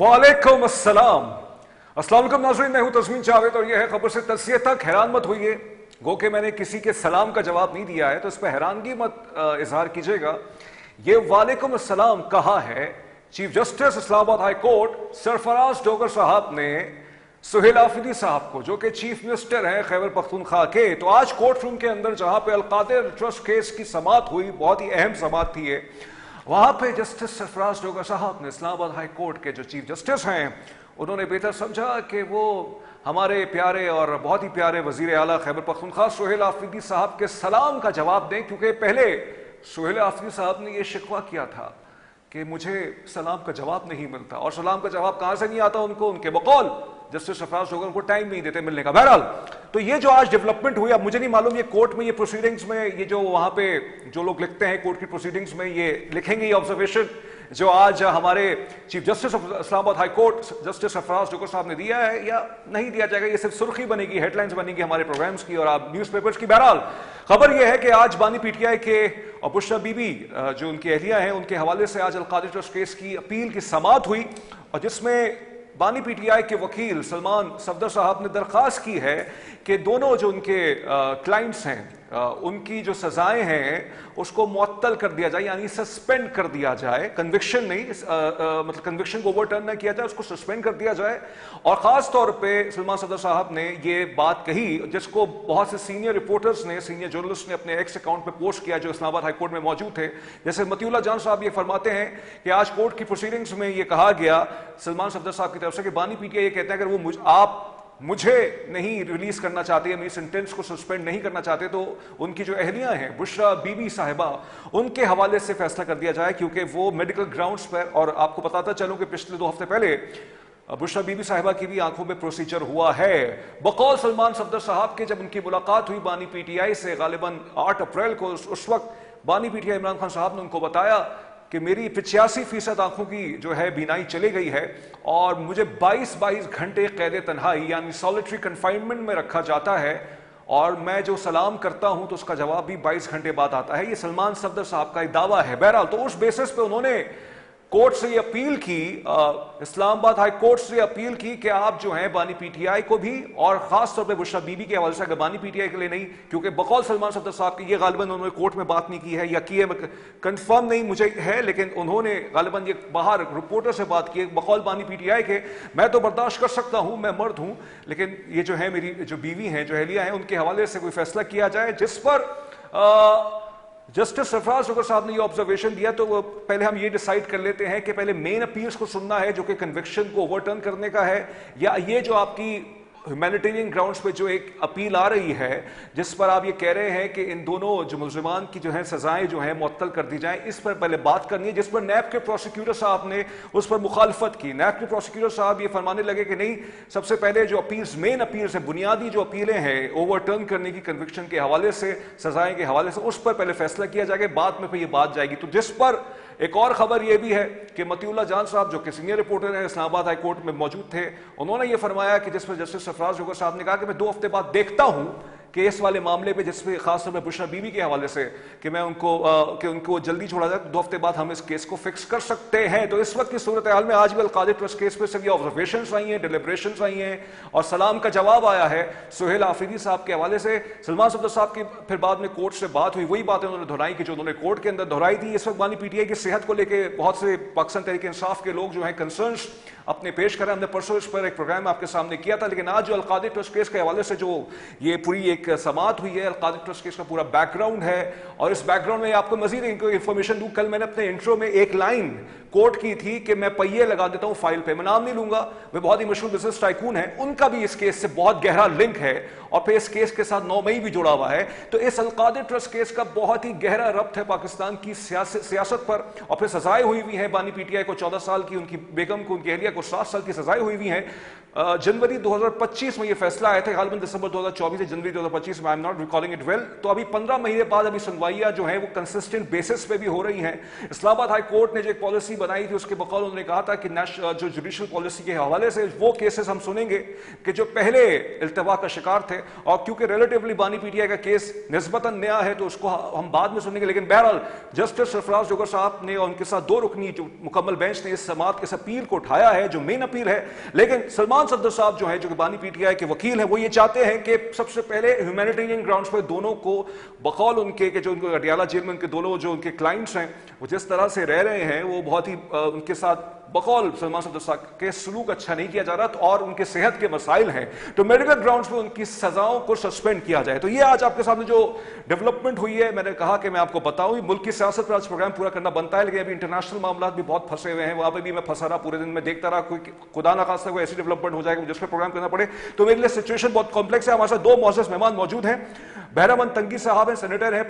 वालेकुम अस्सलाम। अस्सलाम वालेकुम नाज़रीन, मैं हूं तस्मीन जावेद और यह है खबर से तस्सीह तक। हैरान मत होइए, गो कि मैंने किसी के सलाम का जवाब नहीं दिया है तो इस पर हैरानगी मत इजहार कीजिएगा। ये वालेकुम अस्सलाम कहा है chief justice Islamabad high court Sarfaraz Dogar साहब ने सुहेल आफरीदी साहब को, जो कि चीफ मिनिस्टर हैं खैबर पख्तूनख्वा के। तो आज कोर्ट रूम के अंदर जहां पे अलकादिर ट्रस्ट केस की समाअत हुई, बहुत ही अहम समाअत थी ये, वहां पे जस्टिस सरफराज डोगर साहब ने, इस्लामाबाद हाई कोर्ट के जो चीफ जस्टिस हैं, उन्होंने बेहतर समझा कि वो हमारे प्यारे और बहुत ही प्यारे वजीर आला खैबर पख्तूनख्वा सुहेल आफरीदी साहब के सलाम का जवाब दें, क्योंकि पहले सुहेल आफरीदी साहब ने यह शिकवा किया था कि मुझे सलाम का जवाब नहीं मिलता। और सलाम का जवाब कहां से नहीं आता उनको, उनके बकौल जस्टिस सरफराज डोगर को टाइम नहीं देते मिलने का। बहरहाल तो ये जो आज डेवलपमेंट हुई, अब मुझे नहीं मालूम ये कोर्ट में, ये प्रोसीडिंग्स में, ये जो वहां पे जो लोग लिखते हैं कोर्ट की प्रोसीडिंग्स में, ये लिखेंगे ये ऑब्जर्वेशन जो आज हमारे chief justice of Islamabad high court justice Sarfaraz Dogar साहब ने दिया है, या नहीं दिया जाएगा। ये सिर्फ सुर्खी बनेगी, हेडलाइंस बनेगी हमारे प्रोग्राम्स की और आप न्यूज़पेपर्स की। बहरहाल खबर यह है कि आज बानी पीटीआई के और बुशरा बीबी जो उनकी अहलिया हैं, उनके हवाले से आज अलकादिर ट्रस्ट केस की अपील की समाअत हुई, और जिसमें बानी पीटीआई के वकील सलमान सफदर साहब ने दरख्वास्त की है कि दोनों जो उनके क्लाइंट्स हैं, उनकी जो सजाएं हैं उसको मुअत्तल कर दिया जाए, यानी सस्पेंड कर दिया जाए। कन्विक्शन नहीं, मतलब कन्विक्शन को ओवरटर्न न किया जाए, उसको सस्पेंड कर दिया जाए। और खास तौर पे सलमान सफदर साहब ने ये बात कही, जिसको बहुत से सीनियर रिपोर्टर्स ने, सीनियर जर्नलिस्ट ने अपने एक्स अकाउंट पे पोस्ट किया, जो इस्लामाबाद हाई कोर्ट में मौजूद थे। जैसे मतीउल्ला जान साहब ये फरमाते हैं कि आज कोर्ट की प्रोसीडिंग्स में ये कहा गया सलमान सफदर साहब की तरफ से कि बानी पीटीआई ये कहते हैं अगर वो आप मुझे नहीं रिलीज करना चाहते, मेरी सेंटेंस को सस्पेंड नहीं करना चाहते, तो उनकी जो अहलियां हैं बुशरा बीबी साहिबा, उनके हवाले से फैसला कर दिया जाए, क्योंकि वो मेडिकल ग्राउंड्स पर, और आपको बताता चलूं कि पिछले 2 हफ्ते पहले बुशरा बीबी साहिबा की भी आंखों में प्रोसीजर हुआ है। बकौल सलमान सफदर साहब के जब उनकी मुलाकात हुई बानी पीटीआई से गालिबन 8 अप्रैल को, उस वक्त बानी पीटीआई इमरान खान साहब ने उनको बताया कि मेरी 85% आंखों की जो है बीनाई चली गई है और मुझे 22 घंटे कैद तन्हाई यानी सॉलिटरी कन्फाइनमेंट में रखा जाता है, और मैं जो सलाम करता हूं तो उसका जवाब भी 22 घंटे बाद आता है। ये सलमान सफदर साहब का एक दावा है। बहरहाल तो उस बेसिस पे उन्होंने कोर्ट से ये अपील की, इस्लामाबाद हाई कोर्ट से अपील की कि आप जो हैं बानी पीटीआई को भी, और खास तौर पे बुशरा बीबी के हवाले से, अगर बानी पीटीआई के लिए नहीं, क्योंकि बकौल सलमान सफदर साहब की, ये गालिबन उन्होंने कोर्ट में बात नहीं की है या की है, कंफर्म नहीं मुझे है, लेकिन उन्होंने गालिबन ये बाहर रिपोर्टर से बात की है बकौल बानी पीटीआई के, मैं तो बर्दाश्त कर सकता हूं, मैं मर्द हूं, लेकिन ये जो है मेरी जो बीवी हैं, जो अहलिया हैं, उनके हवाले से कोई फैसला किया जाए। जिस पर जस्टिस सरफराज डोगर साहब ने ये ऑब्जर्वेशन दिया, तो पहले हम ये डिसाइड कर लेते हैं कि पहले मेन अपील्स को सुनना है जो कि कन्विक्शन को ओवरटर्न करने का है, या ये जो आपकी ह्यूमैनिटेरियन ग्राउंड्स पे जो एक अपील आ रही है जिस पर आप ये कह रहे हैं कि इन दोनों जो मुल्जिमान की जो है सजाएं जो है मुअत्तल कर दी जाएं, इस पर पहले बात करनी है, जिस पर नैब के प्रोसिक्यूटर साहब ने उस पर मुखालफत की। नैब के प्रोसिक्यूटर साहब ये फरमाने लगे कि नहीं, सबसे पहले जो अपील्स, मेन अपील्स है, बुनियादी जो अपीलें हैं ओवरटर्न करने की कन्विक्शन के हवाले से, सजाएं के हवाले से, उस पर पहले फैसला किया जाएगा, बाद में फिर ये बात जाएगी। तो जिस पर एक और खबर यह भी है कि मतीउल्ला जान साहब जो कि सीनियर रिपोर्टर हैं, इस्लामाबाद हाई कोर्ट में मौजूद थे, उन्होंने ये फरमाया कि जिस पर जस्टिस सरफराज डोगर साहब ने कहा कि मैं 2 हफ्ते बाद देखता हूं केस वाले मामले पे, जिसपे खास तौर पर बुशरा बीबी के हवाले से, कि मैं उनको जल्दी छोड़ा जाए, 2 हफ्ते बाद हम इस केस को फिक्स कर सकते हैं। तो इस वक्त की सूरत हाल में आज भी अलकादिर ट्रस्ट केस पे सिर्फ ये ऑब्जर्वेशंस आई हैं, डिलिब्रेशंस आई हैं, और सलाम का जवाब आया है सुहेल आफरीदी साहब के हवाले से। सलमान सफदर साहब की फिर बाद में कोर्ट से बात हुई, वही बातें उन्होंने दोहराई कि जो उन्होंने कोर्ट के अंदर दोहराई थी। इस वक्त बानी पीटीआई की सेहत को लेकर बहुत से पाकिस्तान तहरीक इंसाफ के लोग जो हैं कंसर्न्स अपने पेश करें। हमने परसों इस पर एक प्रोग्राम आपके सामने किया था, लेकिन आज जो अलकादिर ट्रस्ट केस के हवाले से जो ये पूरी एक समाअत हुई है, अलकादिर ट्रस्ट केस का पूरा बैकग्राउंड है, और इस बैकग्राउंड में आपको मजीद इंफॉर्मेशन दूं। कल मैंने अपने इंट्रो में एक लाइन कोर्ट की थी कि मैं पहिए लगा देता हूं फाइल पे, मैं नाम नहीं लूंगा, वे बहुत ही मशहूर बिजनेस टाइकून है, उनका भी इस केस से बहुत गहरा लिंक है, और फिर इस केस के साथ 9 मई भी जुड़ा हुआ है। तो इस अलकादिर ट्रस्ट केस का बहुत ही गहरा रब्त है पाकिस्तान की सियासत पर, और फिर सजाएं हुई हुई हैं बानी पीटीआई को 14 साल की, उनकी बेगम को, उनकी अहलिया को 7 साल की सजाएं हुई हुई हैं। जनवरी 2025 में ये फैसला आया था, गालिबन दिसंबर 2024 से जनवरी 2025 में, I am not recalling it well. तो अभी 15 महीने बाद अभी सुनवाइयां जो है वो कंसिस्टेंट बेसिस पे भी हो रही हैं। इस्लामाबाद हाई कोर्ट ने जो एक पॉलिसी बनाई थी उसके बकौल उन्होंने कहा था कि जो जुडिशल पॉलिसी के हवाले से वो केसेस हम सुनेंगे कि जो पहले इल्तवा का शिकार थे, और क्योंकि रिलेटिवली बानी पीटीआई का केस निस्बतन नया है तो उसको हम बाद में सुनेंगे। लेकिन बहरहाल जस्टिस सरफराज जोगर साहब ने और उनके साथ 2 रुकनी जो मुकम्मल बेंच ने इस समाअत इस अपील को उठाया है जो मेन अपील है। लेकिन सलमान सफदर साहब जो है जो कि बानी पीटीआई के वकील हैं, वो ये चाहते हैं कि सबसे पहले ह्यूमैनिटेरियन ग्राउंड्स पर दोनों को बकौल उनके कि जो उनको अडियाला जेल में उनके दोनों जो उनके क्लाइंट्स हैं वो जिस तरह से रह रहे हैं वो बहुत ही उनके साथ बकौल सलमान सफदर साहब के सलूक अच्छा नहीं किया जा रहा और उनके सेहत के मसाइल हैं, तो मेडिकल ग्राउंड्स पर उनकी सजाओं को सस्पेंड किया जाए। तो ये आज आपके सामने जो डेवलपमेंट हुई है, मैंने कहा कि मैं आपको बताऊं। मुल्क की सियासत पर आज प्रोग्राम पूरा करना बनता है, लेकिन अभी इंटरनेशनल मामला भी बहुत फंसे हुए हैं, वहां पर भी मैं फंसा रहा, पूरे दिन में देखता रहा, कोई खुदा ना खास्ता कोई ऐसी डेवलपमेंट हो जाएगी जिस पर प्रोग्राम करना पड़े। तो मेरे लिए सिचुएशन बहुत कॉम्प्लेक्स है। हमारे साथ 2 मोअज़्ज़ज़ मेहमान मौजूद हैं। बहरामन तंगी साहब हैं, सेनेटर हैं,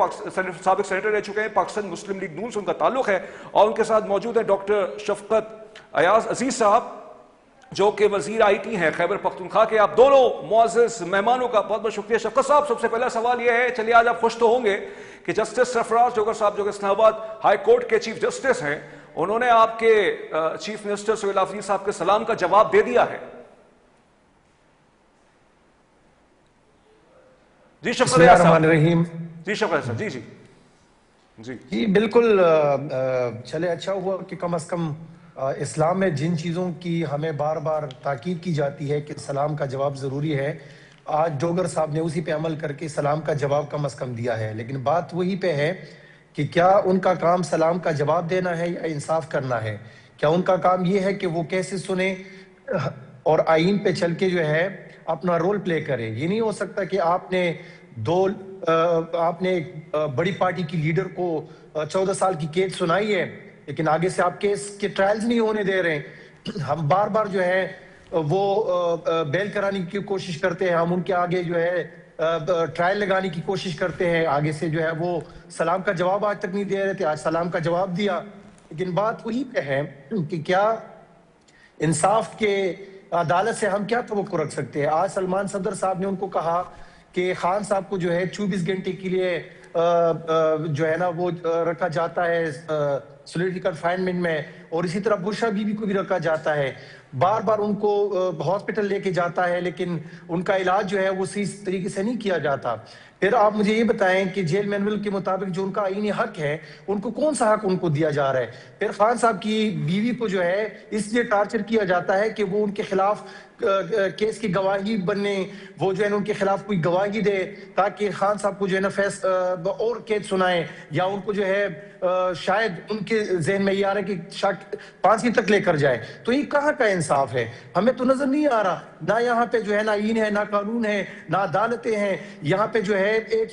साबिक सेनेटर रह चुके हैं, पाकिस्तान मुस्लिम लीग नून से उनका ताल्लुक है, और उनके साथ मौजूद है डॉक्टर शफकत अयाज अजीज साहब जो कि वजीर आईटी हैं खैबर पख्तूनख्वा के। आप दोनों मुअज़्ज़ज़ मेहमानों का बहुत बहुत शुक्रिया। शफकत साहब, सबसे पहला सवाल यह है, चलिए आज आप खुश तो होंगे कि जस्टिस सरफराज जोगर साहब जो कि इस्लामाबाद हाई कोर्ट के चीफ जस्टिस हैं, उन्होंने आपके चीफ मिनिस्टर सुहेल आफरीदी साहब के सलाम का जवाब दे दिया है। जी बिस्मिल्लाहिर्रहमानिर्रहीम। जी शफकत साहब, जी जी जी जी बिल्कुल। चले अच्छा हुआ कि कम से कम इस्लाम में जिन चीज़ों की हमें बार बार ताकीद की जाती है कि सलाम का जवाब ज़रूरी है, आज जोगर साहब ने उसी पे अमल करके सलाम का जवाब कम से कम दिया है। लेकिन बात वही पे है कि क्या उनका काम सलाम का जवाब देना है या इंसाफ करना है? क्या उनका काम ये है कि वो कैसे सुने और आईन पे चल के जो है अपना रोल प्ले करे? ये नहीं हो सकता कि आपने एक बड़ी पार्टी की लीडर को 14 साल की कैद सुनाई है, लेकिन आगे से आप केस के ट्रायल्स नहीं होने दे रहे। हम बार बार जो है वो बेल कराने की कोशिश करते हैं, हम उनके आगे जो है ट्रायल लगाने की कोशिश करते हैं, आगे से जो है वो सलाम का जवाब आज तक नहीं दे रहे थे, आज सलाम का जवाब दिया। लेकिन बात वही पे है कि क्या इंसाफ के अदालत से हम क्या तवक्को रख सकते हैं? आज सलमान सफदर साहब ने उनको कहा कि खान साहब को जो है 24 घंटे के लिए जो है ना वो रखा जाता है सॉलिटरी कन्फाइनमेंट में, और इसी तरह बुशरा बीबी को भी रखा जाता है। बार बार उनको हॉस्पिटल लेके जाता है, लेकिन उनका इलाज जो है वो सही तरीके से नहीं किया जाता। फिर आप मुझे ये बताएं कि जेल मैनुअल के मुताबिक जो उनका आईनी हक है, उनको कौन सा हक उनको दिया जा रहा है? फिर खान साहब की बीवी को जो है इसलिए टार्चर किया जाता है कि वो उनके खिलाफ केस की गवाही बनने, वो जो है उनके खिलाफ कोई गवाही दे ताकि खान साहब को जो है ना और केस सुनाए, या उनको जो है शायद उनके जहन में ये आ रहा है कि फांसी तक लेकर जाए। तो ये कहाँ का इंसाफ है? हमें तो नजर नहीं आ रहा। ना यहाँ पे जो है ना आईन है, ना कानून है, ना अदालतें हैं। यहाँ पे जो है एक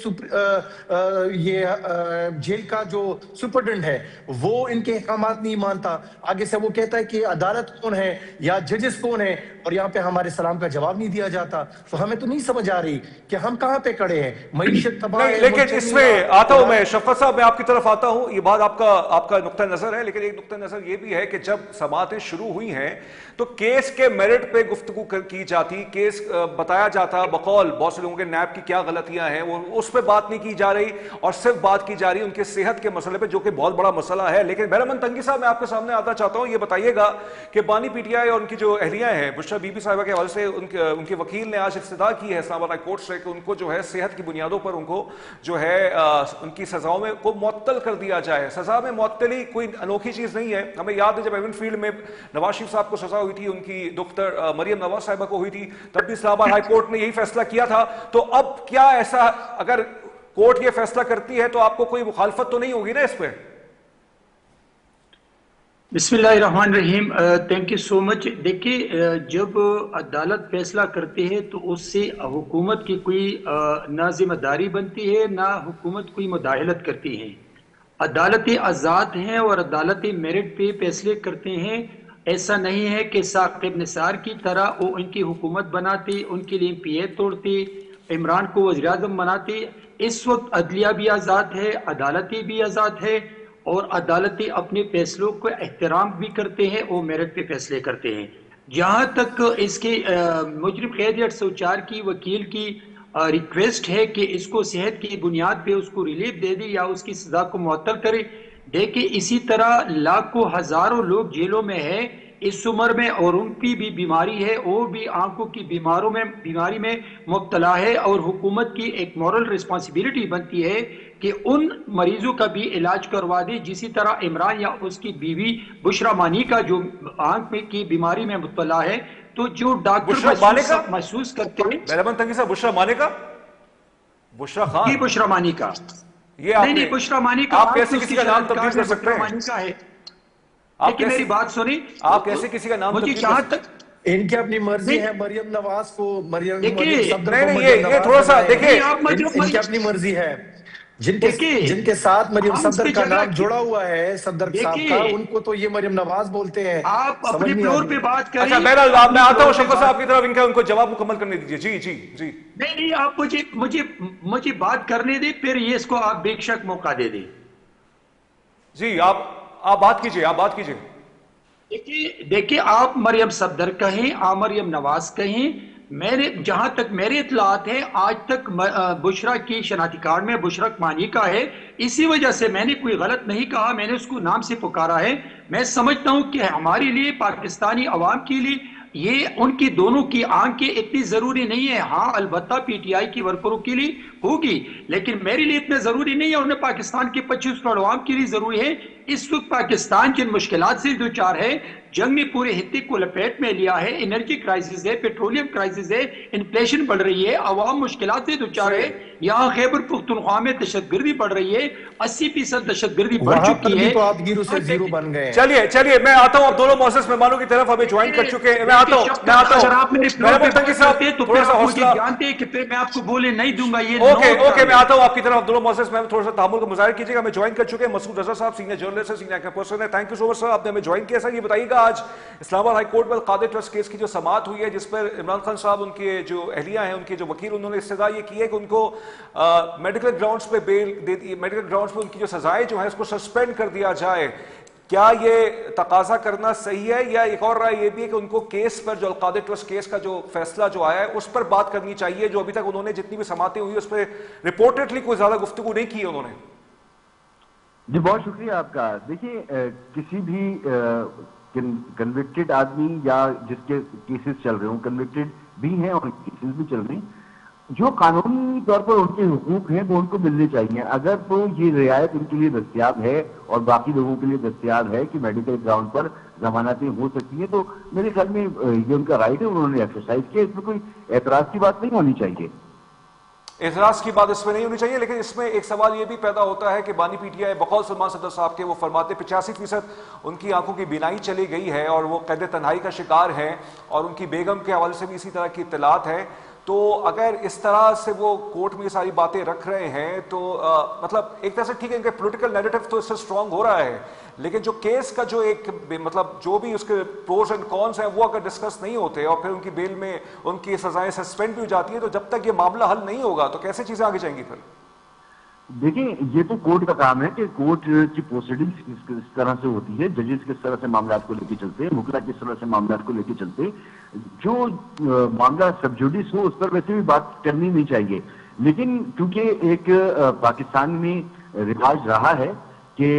जेल का जो सुपरडेंट है वो इनके अहकामात नहीं मानता, आगे से वो कहता है कि अदालत कौन है या जजेस कौन है, और यहाँ पे हमारे सलाम का जवाब नहीं दिया जाता। तो हमें तो नहीं समझ आ रही कि हम कहाँ पे खड़े हैं। मईशत तबाह है। लेकिन इसमें आता हूं मैं, शफकत साहब मैं आपकी तरफ आता हूं, ये बात आपका नुक्ता नजर है, लेकिन एक नुक्ता नजर ये भी है कि जब समाअतें शुरू हुई हैं तो केस के मेरिट पे गुफ्तगू की जाती, केस बताया जाता बकौल बहुत से लोगों के नैब की क्या गलतियां हैं, वो उस पर बात नहीं की जा रही और सिर्फ बात की जा रही उनके सेहत के मसले पे, जो कि बहुत बड़ा मसला है। लेकिन बहरामन तंगी साहब मैं आपके सामने आता चाहता हूं, ये बताइएगा कि बानी पीटीआई और उनकी जो अहलियां हैं बुशरा बीबी साहिबा के हवाले से उनके वकील ने आज इस्तदा की है इस्लामाबाद हाई कोर्ट से कि उनको जो है सेहत की बुनियादों पर उनको जो है उनकी सजाओं में को मुअत्तल कर दिया जाए। सजा में मुअत्तली कोई अनोखी चीज नहीं है। हमें याद है जब एवन फील्ड में नवाज शरीफ साहब को सजा हुई थी, उनकी दुख्तर मरियम नवाज साहिबा को हुई थी, तब भी इस्लामाबाद हाई कोर्ट ने यही फैसला किया था। तो अब क्या ऐसा अगर कोर्ट ये फैसला करती है तो आपको कोई मुखालफत तो नहीं होगी ना इस पर? बिस्मिल्लाहिर्रहमानिर्रहीम। Thank you so much. देखिए, जब अदालत फैसला करती है तो उससे हुकूमत की कोई ना जिम्मेदारी बनती है, ना हुकूमत कोई मुदाखलत करती है। अदालतें आज़ाद हैं और अदालतें मेरिट पे फैसले करते हैं। ऐसा नहीं है कि साकिब निसार की तरह वो उनकी हुकूमत बनाती, उनके लिए पीए तोड़ती, इमरान को वज़ीर आज़म बनाती। इस वक्त अदलिया भी आज़ाद है, अदालतें भी आज़ाद है, और अदालतें अपने फैसलों को एहतराम भी करते हैं और मेरिट पे फैसले करते हैं। جہاں تک اس کے مجرم قید 804 کی وکیل کی ریکویسٹ ہے کہ اس کو صحت کی بنیاد پہ اس کو ریلیف دے دے یا اس کی سزا کو معطل کرے. دیکھیں اسی طرح لاکھوں ہزاروں لوگ جیلوں میں ہیں اس عمر میں اور ان کی بھی بیماری ہے اور بھی آنکھوں کی بیماری میں مبتلا ہے اور حکومت کی ایک مورل ریسپانسبلٹی بنتی ہے کہ ان مریضوں کا بھی علاج کروا دے. جسی طرح عمران یا اس کی بیوی بشرا مانی کا جو آنکھ میں کی بیماری میں مبتلا ہے تو جو بشرا مانے کا محسوس کرتے ہیں مہربان تنگی صاحب بشرا مانے کا بشرا خان بشرا مانی کا یہ آپ نہیں بشرا مانی کا آپ کیسے کسی کا نام تبدیل کر سکتے ہیں؟ مانی کا ہے. آپ لیکن میری بات سنیں آپ کیسے کسی کا نام مجھے تبدیل جہاں کر تک ان کی اپنی مرضی ہے مریم نواز کو مریم صفدر کو نہیں مریم یہ نواز تھوڑا سا بنائے. دیکھیں ان کی اپنی مرضی ہے. جن کے ساتھ مریم صفدر کا نام جڑا ہوا ہے صفدر صاحب کا ان کو تو یہ مریم نواز بولتے ہیں. آپ اپنے فلور پہ بات کریں. اچھا بہرحال میں آتا ہوں شفقت صاحب کی طرف ان کو جواب مکمل کرنے دیجیے. جی جی جی نہیں آپ مجھے بات کرنے دیں پھر یہ اس کو آپ بے شک موقع دے دیں. جی آپ بات کیجیے. دیکھیں آپ مریم صفدر کہیں آپ مریم نواز کہیں جہاں تک میرے اطلاعات ہیں آج تک بشرا کی شناختی کارڈ میں بشرا مانی کا ہے. اسی وجہ سے میں نے کوئی غلط نہیں کہا میں نے اس کو نام سے پکارا ہے. میں سمجھتا ہوں کہ ہمارے لیے پاکستانی عوام کے لیے یہ ان کی دونوں کی آنکھیں اتنی ضروری نہیں ہے. ہاں البتہ پی ٹی آئی کی ورکروں کے لیے ہوگی لیکن میرے لیے اتنا ضروری نہیں ہے اور پاکستان کے 25 کروڑ عوام کے لیے ضروری ہے. اس وقت پاکستان جن مشکلات سے دوچار ہے جنگ نے پورے خطے کو لپیٹ میں لیا ہے. انرجی کرائسس ہے پیٹرولیم کرائسس ہے انفلیشن بڑھ رہی ہے عوام مشکلات سے دوچار ہے. یہاں خیبر پختونخوا میں دہشت گردی بڑھ رہی ہے 80% دہشت گردی بڑھ چکی ہے. تو آپ گیرو سے زیرو بن گئے. چلیے میں آتا ہوں اب دونوں معزز مہمانوں کی طرف ہمیں جوائن کر چکے ہیں. میں آتا ہوں اگر آپ میرے فلور پہ بات کرتے ہیں تو پھر آپ مجھے حوصلہ جانتے ہیں کہ پھر میں آپ کو بولے نہیں دوں گا. یہ اوکے میں آتا ہوں آپ کی طرف. دونوں معزز میں تھوڑا سا تحمل کا مظاہرہ کیجیے گا. ہمیں جوائن کر چکے ہیں مسعود رضا صاحب سینئر جرنلسٹ ہے سینئر پرسن ہے. تھینک یو سو مچ سر آپ نے ہمیں جوائن کیا. سر یہ بتائیے گا آج اسلام آباد ہائی کورٹ میں القادر ٹرسٹ کیس کی جو سماعت ہوئی ہے جس پر عمران خان صاحب ان کے جو اہلیہ ہیں ان کے جو وکیل انہوں نے استدعا یہ کی ہے کہ ان کو میڈیکل گراؤنڈز پہ بیل دے دی میڈیکل گراؤنڈز پہ ان کی جو سزائیں جو ہیں اس کو سسپینڈ کر دیا جائے. کیا یہ تقاضا کرنا صحیح ہے یا ایک اور رائے یہ بھی ہے کہ ان کو کیس پر جو القادر ٹرسٹ کیس کا جو فیصلہ جو آیا ہے اس پر بات کرنی چاہیے جو ابھی تک انہوں نے جتنی بھی سماعتیں ہوئی اس پہ رپورٹڈلی کوئی زیادہ گفتگو نہیں کی انہوں نے. جی بہت شکریہ آپ کا. دیکھیے کسی بھی کنوکٹڈ آدمی یا جس کے کیسز چل رہے ہوں کنوکٹڈ بھی ہیں اور کیسز بھی چل رہے ہیں جو قانونی طور پر ان کے حقوق ہیں وہ ان کو ملنے چاہیے. اگر تو یہ رعایت ان کے لیے دستیاب ہے اور باقی لوگوں کے لیے دستیاب ہے کہ میڈیکل گراؤنڈ پر ضمانتیں ہو سکتی ہیں تو میرے خیال میں یہ ان کا رائٹ ہے انہوں نے ایکسرسائز کیا. اس میں کوئی اعتراض کی بات نہیں ہونی چاہیے. اعتراض کی بات اس میں نہیں ہونی چاہیے لیکن اس میں ایک سوال یہ بھی پیدا ہوتا ہے کہ بانی پی ٹی آئی بقول سلمان صدر صاحب کے وہ فرماتے 85% ان کی آنکھوں کی بینائی چلی گئی ہے اور وہ قید تنہائی کا شکار ہیں اور ان کی بیگم کے حوالے سے بھی اسی طرح کی اطلاعات ہے. تو اگر اس طرح سے وہ کورٹ میں یہ ساری باتیں رکھ رہے ہیں تو مطلب ایک طرح سے ٹھیک ہے ان کے پولیٹیکل نیریٹو تو اس سے اسٹرانگ ہو رہا ہے لیکن جو کیس کا جو ایک مطلب جو بھی اس کے پروز اینڈ کونس ہیں وہ اگر ڈسکس نہیں ہوتے اور پھر ان کی بیل میں ان کی سزائیں سسپینڈ بھی ہو جاتی ہیں تو جب تک یہ معاملہ حل نہیں ہوگا تو کیسے چیزیں آگے جائیں گی پھر. دیکھیں یہ تو کورٹ کا کام ہے کہ کورٹ کی پروسیڈنگز کس طرح سے ہوتی ہے ججز کس طرح سے معاملات کو لے کے چلتے ہیں وکلا کس طرح سے معاملات کو لے کے چلتے ہیں. جو معاملہ سب جوڈیس ہو اس پر ویسے بھی بات کرنی نہیں چاہیے لیکن کیونکہ ایک پاکستان میں رواج رہا ہے کہ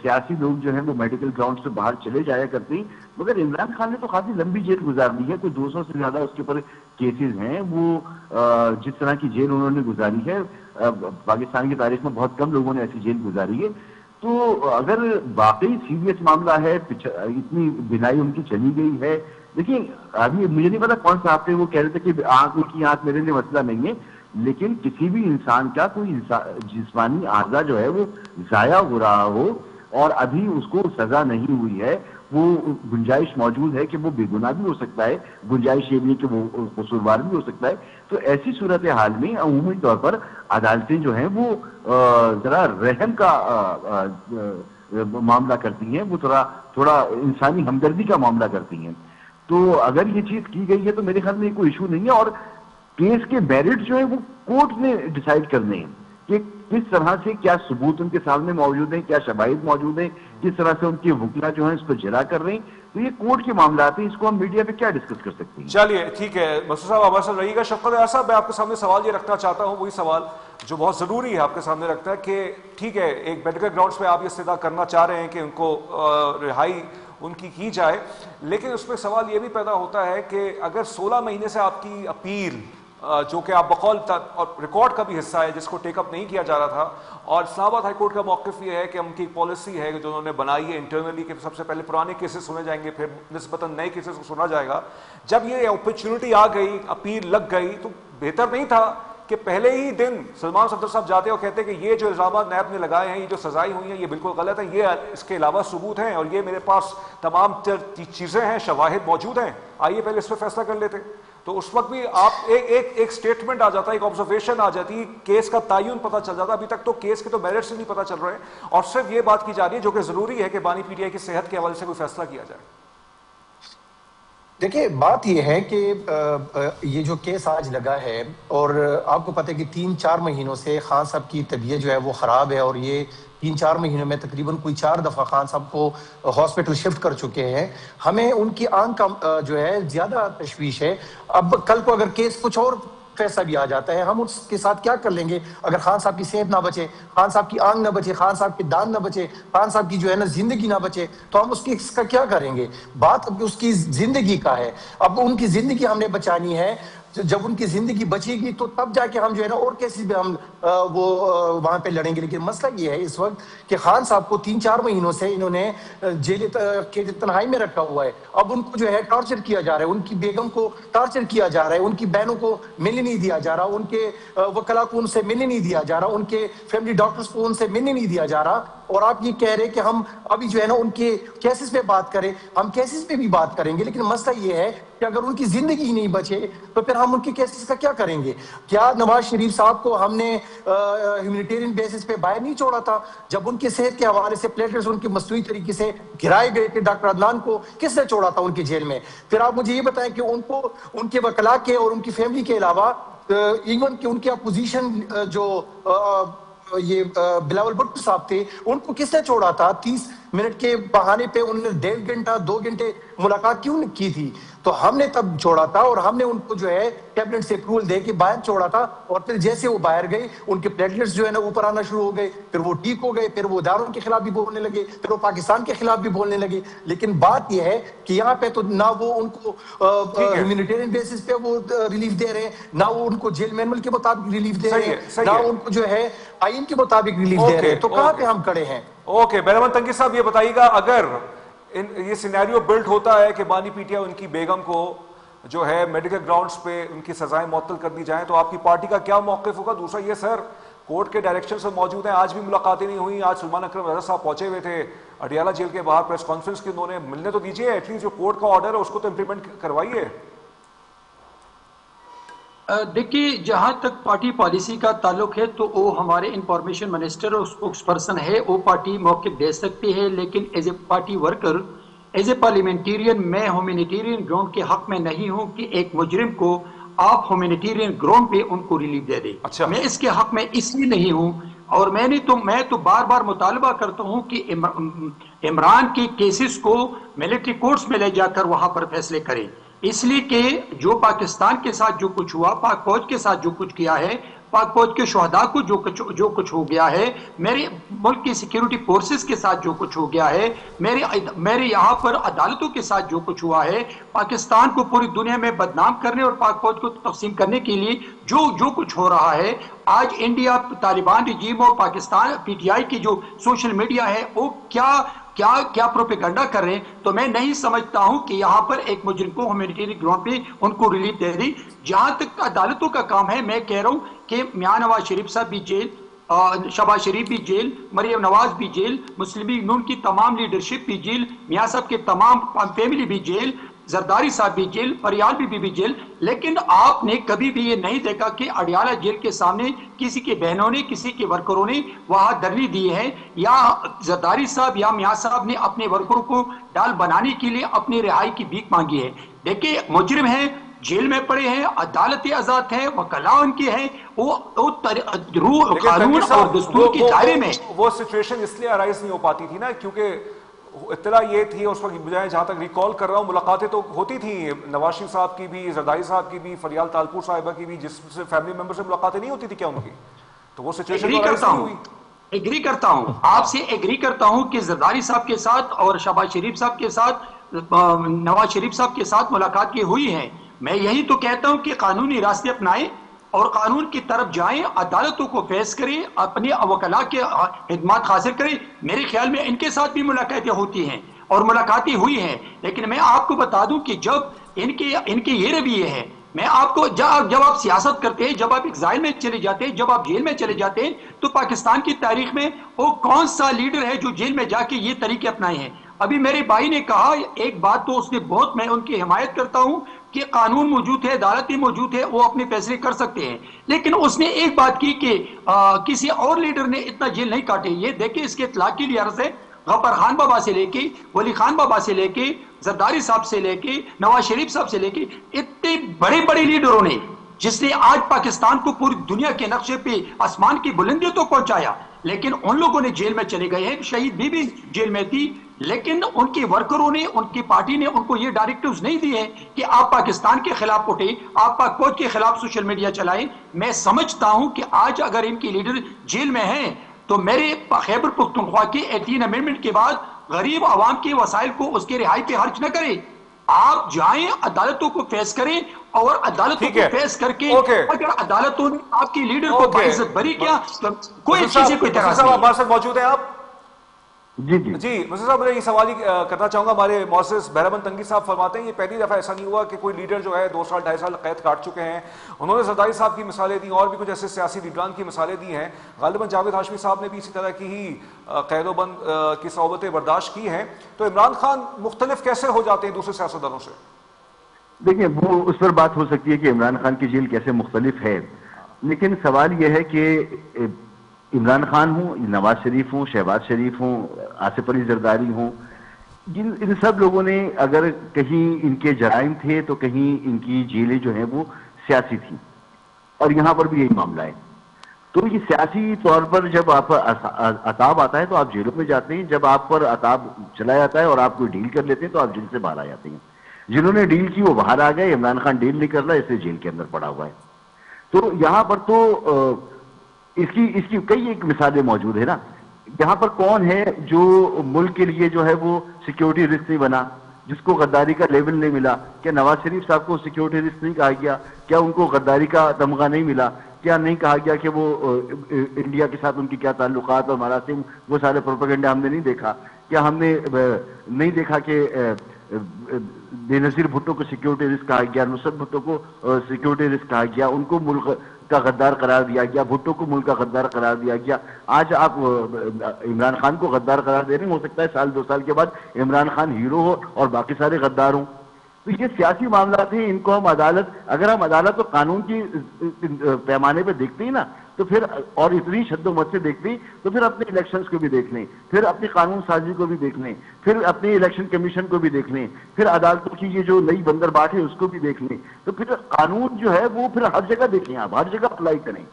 سیاسی لوگ جو ہیں وہ میڈیکل گراؤنڈ سے باہر چلے جایا کرتے ہیں مگر عمران خان نے تو کافی لمبی جیل گزارنی ہے. کوئی 200 سے زیادہ اس کے اوپر کیسز ہیں. وہ جس طرح کی جیل انہوں نے گزاری ہے پاکستان کی تاریخ میں بہت کم لوگوں نے ایسی جیل گزاری ہے. تو اگر واقعی سیریس معاملہ ہے اتنی بینائی ان کی چلی گئی ہے. دیکھیں ابھی مجھے نہیں پتا کون سا آپ نے وہ کہہ رہے تھے کہ ان کی آنکھ میرے لیے مسئلہ نہیں ہے لیکن کسی بھی انسان کا کوئی جسمانی اعضا جو ہے وہ ضائع ہو رہا ہو اور ابھی اس کو سزا نہیں ہوئی ہے وہ گنجائش موجود ہے کہ وہ بے گناہ بھی ہو سکتا ہے گنجائش یہ بھی ہے کہ وہ قصوروار بھی ہو سکتا ہے. تو ایسی صورتحال میں عمومی طور پر عدالتیں جو ہیں وہ ذرا رحم کا معاملہ کرتی ہیں وہ تھوڑا انسانی ہمدردی کا معاملہ کرتی ہیں. تو اگر یہ چیز کی گئی ہے تو میرے خیال میں کوئی ایشو نہیں ہے اور کیس کے میرٹ جو ہے وہ کورٹ نے ڈیسائیڈ کرنے ہیں کہ کس طرح سے کیا ثبوت ان کے سامنے موجود ہیں, کیا شواہد موجود ہیں, کس طرح سے ان کی وکلا جو ہیں اس کو جرا کر رہے ہیں. تو یہ کورٹ کے معاملات ہیں, اس کو ہم میڈیا پہ کیا ڈسکس کر سکتے ہیں. چلیے ٹھیک ہے مسعود صاحب, ہمارے ساتھ رہیے گا. شفقت عیاض صاحب, میں آپ کے سامنے سوال یہ رکھنا چاہتا ہوں, وہی سوال جو بہت ضروری ہے آپ کے سامنے رکھتا ہے کہ ٹھیک ہے ایک میڈیکل گراؤنڈز پہ آپ یہ استدعا کرنا چاہ رہے ہیں کہ ان کو رہائی ان کی جائے, لیکن اس پہ سوال یہ بھی پیدا ہوتا ہے کہ اگر 16 مہینے سے آپ کی اپیل جو کہ آپ بقول اور ریکارڈ کا بھی حصہ ہے جس کو ٹیک اپ نہیں کیا جا رہا تھا, اور اسلام آباد ہائی کورٹ کا موقف یہ ہے کہ ان کی پالیسی ہے جو انہوں نے بنائی ہے انٹرنلی کہ سب سے پہلے پرانے کیسز سنے جائیں گے, پھر نسبتاً نئے کیسز کو سنا جائے گا. جب یہ اپرچونٹی آ گئی, اپیل لگ گئی, تو بہتر نہیں تھا کہ پہلے ہی دن سلمان صفدر صاحب جاتے اور کہتے کہ یہ جو الزامات نیب نے لگائے ہیں, یہ جو سزائیں ہوئی ہیں, یہ بالکل غلط ہیں, یہ اس کے علاوہ ثبوت ہیں اور یہ میرے پاس تمام چیزیں ہیں, شواہد موجود ہیں, آئیے پہلے اس پہ فیصلہ کر لیتے. تو اس وقت بھی آپ ایک سٹیٹمنٹ آ جاتا, ایک آبزرویشن آ جاتی, کیس کا تعین پتہ چل جاتا. ابھی تک تو کیس کے تو میرٹس نہیں پتہ چل رہے ہیں, اور صرف یہ بات کی جا رہی ہے جو کہ ضروری ہے کہ بانی پی ٹی آئی کی صحت کے حوالے سے کوئی فیصلہ کیا جائے. دیکھیں بات یہ ہے کہ یہ جو کیس آج لگا ہے, اور آپ کو پتہ ہے کہ 3-4 مہینوں سے خان صاحب کی طبیعت جو ہے وہ خراب ہے, اور یہ 3-4 مہینوں میں تقریباً کوئی 4 دفعہ خان صاحب کو ہاسپٹل شفٹ کر چکے ہیں. ہمیں ان کی آنکھ کا جو ہے زیادہ تشویش ہے. اب کل کو اگر کیس کچھ اور فیصلہ بھی آ جاتا ہے, ہم اس کے ساتھ کیا کر لیں گے اگر خان صاحب کی صحت نہ بچے, خان صاحب کی آنکھ نہ بچے, خان صاحب کے دان نہ بچے, خان صاحب کی جو ہے نا زندگی نہ بچے, تو ہم اس کا کیا کریں گے. بات اب اس کی زندگی کا ہے, اب ان کی زندگی ہم نے بچانی ہے. جب ان کی زندگی بچے گی تو تب جا کے ہم جو ہے نا اور کیسے بھی ہم وہ وہاں پہ لڑیں گے. لیکن مسئلہ یہ ہے اس وقت کہ خان صاحب کو 3-4 مہینوں سے انہوں نے جیل کے تنہائی میں رکھا ہوا ہے. اب ان کو جو ہے ٹارچر کیا جا رہا ہے, ان کی بیگم کو ٹارچر کیا جا رہا ہے, ان کی بہنوں کو ملنے نہیں دیا جا رہا, ان کے وکلا کو ان سے ملنے نہیں دیا جا رہا, ان کے فیملی ڈاکٹرز کو ان سے ملنے نہیں دیا جا رہا. اور آپ یہ کہہ رہے کہ ہم ابھی جو ہے نا ان کے کیسز پہ بات کریں, ہم کیسز پہ بھی بات کریں گے, لیکن مسئلہ یہ ہے کہ اگر ان کی زندگی نہیں بچے تو پھر ہم ان کے کیسز کا کیا کریں گے. کیا نواز شریف صاحب کو ہم نے ہیومینیٹیرین بیسس پہ باہر نہیں چھوڑا تھا جب ان کے صحت کے حوالے سے پلیٹلیٹس ان کے مصنوعی طریقے سے گرائے گئے تھے؟ ڈاکٹر عدنان کو کس نے چھوڑا تھا ان کی جیل میں؟ پھر آپ مجھے یہ بتائیں کہ ان کو ان کے وکلا کے اور ان کی فیملی کے علاوہ ایون کہ ان کے اپوزیشن جو یہ بلاول بھٹو صاحب تھے, ان کو کس نے چھوڑا تھا؟ 30 منٹ کے بہانے پہ انہوں نے 1.5 گھنٹہ 2 گھنٹے ملاقات کیوں کی تھی؟ تو ہم نے تب چھوڑا تھا, اور ہم نے ان کو جو ہے کیبنٹ سے اپروول دے کے باہر چھوڑا تھا. اور پھر جیسے وہ باہر گئے ان کے پلیٹلیٹس جو ہے نا اوپر آنا شروع ہو گئے, پھر وہ ٹھیک ہو گئے, پھر وہ اداروں کے خلاف بھی بولنے لگے, پھر وہ پاکستان کے خلاف بھی بولنے لگے. لیکن بات یہ ہے کہ یہاں پہ تو نہ وہ ان کو ہیومینیٹیرین بیسس پہ وہ ریلیف دے رہے ہیں, نہ وہ ان کو جیل مینول کے مطابق ریلیف دے رہے ہیں, نہ ان کو جو ہے آئین کے مطابق ریلیف دے رہے ہیں. تو کہاں پہ ہم کھڑے ہیں؟ اوکے بہرحمان تنگی صاحب, یہ بتائیے گا اگر یہ سینیریو بلڈ ہوتا ہے کہ بانی پی ٹی آئی ان کی بیگم کو جو ہے میڈیکل گراؤنڈز پہ ان کی سزائیں معطل کر دی جائیں, تو آپ کی پارٹی کا کیا موقف ہوگا؟ دوسرا یہ سر, کورٹ کے ڈائریکشن سے موجود ہیں, آج بھی ملاقاتیں نہیں ہوئی. آج سلمان اکرم رضا صاحب پہنچے ہوئے تھے اڈیالہ جیل کے باہر, پریس کانفرنس کی, انہوں نے ملنے تو دیجیے, ایٹ لیسٹ جو کورٹ کا آرڈر ہے اس کو تو امپلیمنٹ کروائیے. دیکھیے جہاں تک پارٹی پالیسی کا تعلق ہے تو وہ ہمارے انفارمیشن منسٹر اور اسپوکس پرسن ہے, وہ پارٹی موقف دے سکتی ہے. لیکن as a party worker, as a parliamentarian, میں ہیومینیٹیرین گراؤنڈ کے حق میں نہیں ہوں کہ ایک مجرم کو آپ ہیومینیٹیرین گراؤنڈ پہ ان کو ریلیف دے دیں. میں اس کے حق میں اس لیے نہیں ہوں, اور میں تو بار بار مطالبہ کرتا ہوں کہ عمران کے کیسز کو ملٹری کورٹس میں لے جا کر وہاں پر فیصلے کریں. اس لیے کہ جو پاکستان کے ساتھ جو کچھ ہوا, پاک فوج کے ساتھ جو کچھ کیا ہے, پاک فوج کے شہداء کو جو کچھ ہو گیا ہے, میرے ملک کی سیکیورٹی فورسز کے ساتھ جو کچھ ہو گیا ہے, میرے یہاں پر عدالتوں کے ساتھ جو کچھ ہوا ہے, پاکستان کو پوری دنیا میں بدنام کرنے اور پاک فوج کو تقسیم کرنے کے لیے جو کچھ ہو رہا ہے, آج انڈیا طالبان رجیم اور پاکستان پی ٹی آئی کی جو سوشل میڈیا ہے وہ کیا پروپیگنڈا کر رہے ہیں. تو میں نہیں سمجھتا ہوں کہ یہاں پر ایک مجرم کو ہیومینیٹیرین گراؤنڈ پہ ان کو ریلیف دے دی. جہاں تک عدالتوں کا کام ہے, میں کہہ رہا ہوں کہ میاں نواز شریف صاحب بھی جیل, شہباز شریف بھی جیل, مریم نواز بھی جیل, مسلم لیگ نون کی تمام لیڈرشپ بھی جیل, میاں صاحب کے تمام فیملی بھی جیل, زرداری صاحب بھی جیل, پریال بھی جیل. لیکن آپ نے کبھی بھی یہ نہیں دیکھا کہ اڈیالہ جیل کے سامنے کسی کے بہنوں نے, کسی کے ورکروں نے وہاں دھرنے دیے ہیں, یا زرداری صاحب یا میاں صاحب نے اپنے ورکروں کو ڈال بنانے کے لیے اپنی رہائی کی بھیک مانگی ہے. دیکھیں مجرم ہیں जेल में पड़े हैं, अदालतें आजाद हैं, वकला उनकी हैं, वो कानून और दस्तूर के दायरे में। वो सिचुएशन इसलिए अराइज नहीं हो पाती थी ना क्योंकि इत्तला ये थी उस वक्त, बजाय जहां तक रिकॉल कर रहा हूं, मुलाकातें तो होती थी नवाज शरीफ साहब की भी, जरदारी साहब की भी, फरियाल तालपुर साहिबा की भी, जिससे फैमिली मेंबर से मुलाकातें नहीं होती थी क्या उनकी? तो वो सिचुएशन एग्री करता हूं आपसे, एग्री करता हूं कि जरदारी साहब के साथ और शहबाज शरीफ साहब के साथ, नवाज शरीफ साहब के साथ मुलाकात की हुई है। मैं यही तो कहता हूं कि कानूनी रास्ते अपनाएं और कानून की तरफ जाएं, अदालतों को फेस करें, अपने वकला के खिदमत हासिल करें। मेरे ख्याल में इनके साथ भी मुलाकातें होती हैं और मुलाकातें हुई हैं, लेकिन मैं आपको बता दूं कि जब इनके ये रवैये हैं, मैं आपको जब आप सियासत करते हैं, जब आप एग्जाइल में चले जाते हैं, जब आप जेल में चले जाते हैं, तो पाकिस्तान की तारीख में वो कौन सा लीडर है जो जेल में जाके ये तरीके अपनाए हैं? अभी मेरे भाई ने कहा एक बात, तो उसने बहुत, मैं उनकी हिमायत करता हूं कि कानून मौजूद है, अदालतें मौजूद है, वो अपने फैसले कर सकते हैं, लेकिन उसने एक बात की कि किसी और लीडर ने इतना जेल नहीं काटे। ये देखिए, इसके इत्तला की लिहाज से गफ्फार खान बाबा से लेके, वली खान बाबा से लेके, जरदारी साहब से लेके, नवाज शरीफ साहब से लेके, इतने बड़े बड़े लीडरों ने, जिसने आज पाकिस्तान को पूरी दुनिया के नक्शे पे आसमान की बुलंदियों तो पहुंचाया, लेकिन उन लोगों ने जेल में चले गए हैं। शहीद बीबी जेल में थी, लेकिन उनके वर्करों ने, उनकी पार्टी ने उनको ये डायरेक्टिव्स नहीं दिए कि आप पाकिस्तान के खिलाफ उठे, आप पाक फौज के खिलाफ सोशल मीडिया चलाएं। मैं समझता हूं कि आज अगर इनके लीडर जेल में हैं, तो मेरे खैबर पख्तूनख्वा के 18 अमेंडमेंट के बाद गरीब आवाम के वसाइल को उसके रिहाई पे खर्च न करें। आप जाएं, अदालतों को फेस करें, और अदालतों को फेस करके अगर अदालतों ने आपके लीडर को बाइज्जत बरी किया, तो कोई चीज कोई तरह हमारे साथ मौजूद है आप। जी मुझे साहब, मैं ये सवाल ही करना चाहूंगा। हमारे मौसस बहरामंद तंगी साहब फरमाते हैं ये पहली दफा ऐसा नहीं हुआ कि कोई लीडर जो है 2 साल 2.5 साल कैद काट चुके हैं। उन्होंने जरदारी साहब की मिसालें दी और भी कुछ ऐसे सियासी लीडरान की मिसालें दी हैं। गालिबन जावेद हाशमी साहब ने भी इसी तरह की ही कैदोबंद की सोबतें बर्दाश्त की हैं। तो इमरान खान मुख्तलिफ कैसे हो जाते हैं दूसरे सियासतदानों से? देखिए, वो उस पर बात हो सकती है कि इमरान खान की जेल कैसे मुख्तलिफ है, लेकिन सवाल यह है कि इमरान खान हो, नवाज शरीफ हो, शहबाज शरीफ हो, आसिफ अली जरदारी हो, इन सब लोगों ने अगर कहीं इनके जराइम थे तो कहीं इनकी जेलें जो हैं वो सियासी थी, और यहाँ पर भी यही मामला है। तो ये सियासी तौर पर जब आप अताब आता है तो आप जेलों में जाते हैं, जब आप पर अताब चला जाता है और आप कोई डील कर लेते हैं तो आप जेल से बाहर आ जाते हैं। जिन्होंने डील की वो बाहर आ गए, इमरान खान डील नहीं कर रहा, इसलिए जेल के अंदर पड़ा हुआ है। तो यहाँ पर तो इसकी कई एक मिसालें मौजूद है ना। यहाँ पर कौन है जो मुल्क के लिए जो है वो सिक्योरिटी रिस्क नहीं बना, जिसको गद्दारी का लेवल नहीं मिला? क्या नवाज शरीफ साहब को सिक्योरिटी रिस्क नहीं कहा गया? क्या उनको गद्दारी का तमगा नहीं मिला? क्या नहीं कहा गया कि वो इंडिया के साथ उनकी क्या ताल्लुकात और मरासिम, वो सारे प्रोपेगेंडा हमने नहीं देखा? क्या हमने नहीं देखा कि बेनजीर भुट्टो को सिक्योरिटी रिस्क कहा गया, नुसरत भुट्टो को सिक्योरिटी रिस्क कहा गया, उनको मुल्क का गद्दार करार दिया गया, भुट्टो को मुल्क का गद्दार करार दिया गया? आज आप इमरान खान को गद्दार करार दे रहे हैं, हो सकता है साल 2 साल के बाद इमरान खान हीरो हो और बाकी सारे गद्दार हों। तो ये सियासी मामला थे, इनको हम अदालत, अगर हम अदालत और कानून की पैमाने पे देखते हैं ना, तो फिर और इतनी शद्दोमत से देखते हैं, तो फिर अपने इलेक्शंस को भी देख लें, फिर अपनी कानून साजी को भी देख लें, फिर अपने इलेक्शन कमीशन को भी देख लें, फिर अदालतों की ये जो नई बंदरबाट है उसको भी देख लें। तो फिर कानून जो है वो फिर हर जगह देखें, आप हर जगह अप्लाई करें।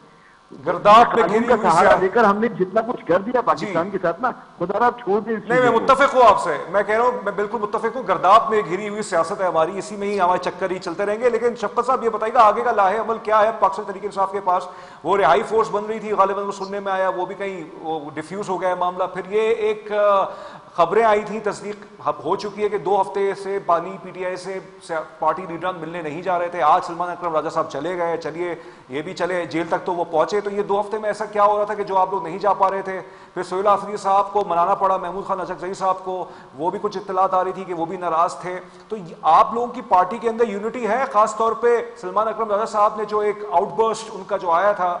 गिरदाव में घिरी का हुई सहारा देकर हमने जितना कुछ कर दिया पाकिस्तान के साथ ना, खुदा आप छोड़ दें। नहीं, मैं मुत्तफिक हूँ आपसे, मैं कह रहा हूँ, मैं बिल्कुल मुत्तफिक हूँ। गिरदाव में घिरी हुई सियासत है हमारी, इसी में ही हमारे चक्कर ही चलते रहेंगे। लेकिन शफकत साहब ये बताइएगा आगे का लाहे अमल क्या है पाकिस्तान तहरीक इंसाफ के पास? वो रिहाई फोर्स बन रही थी, गालिबन वो सुनने में आया, वो भी कहीं डिफ्यूज हो गया है मामला। फिर ये एक खबरें आई थी, तस्दीक हो चुकी है कि 2 हफ्ते से बानी पीटीआई से पार्टी लीडरान मिलने नहीं जा रहे थे। आज सलमान अकरम राजा साहब चले गए, चलिए ये भी चले, जेल तक तो वो पहुंचे। तो ये 2 हफ्ते में ऐसा क्या हो रहा था कि जो आप लोग नहीं जा पा रहे थे? फिर सोहेल आफरीदी साहब को मनाना पड़ा, महमूद खान अचकजई साहब को, वो भी कुछ इत्तलात आ रही थी कि वो भी नाराज थे। तो आप लोगों की पार्टी के अंदर यूनिटी है? खास तौर पे सलमान अकरम राजा साहब ने जो एक आउटबर्स्ट उनका जो आया था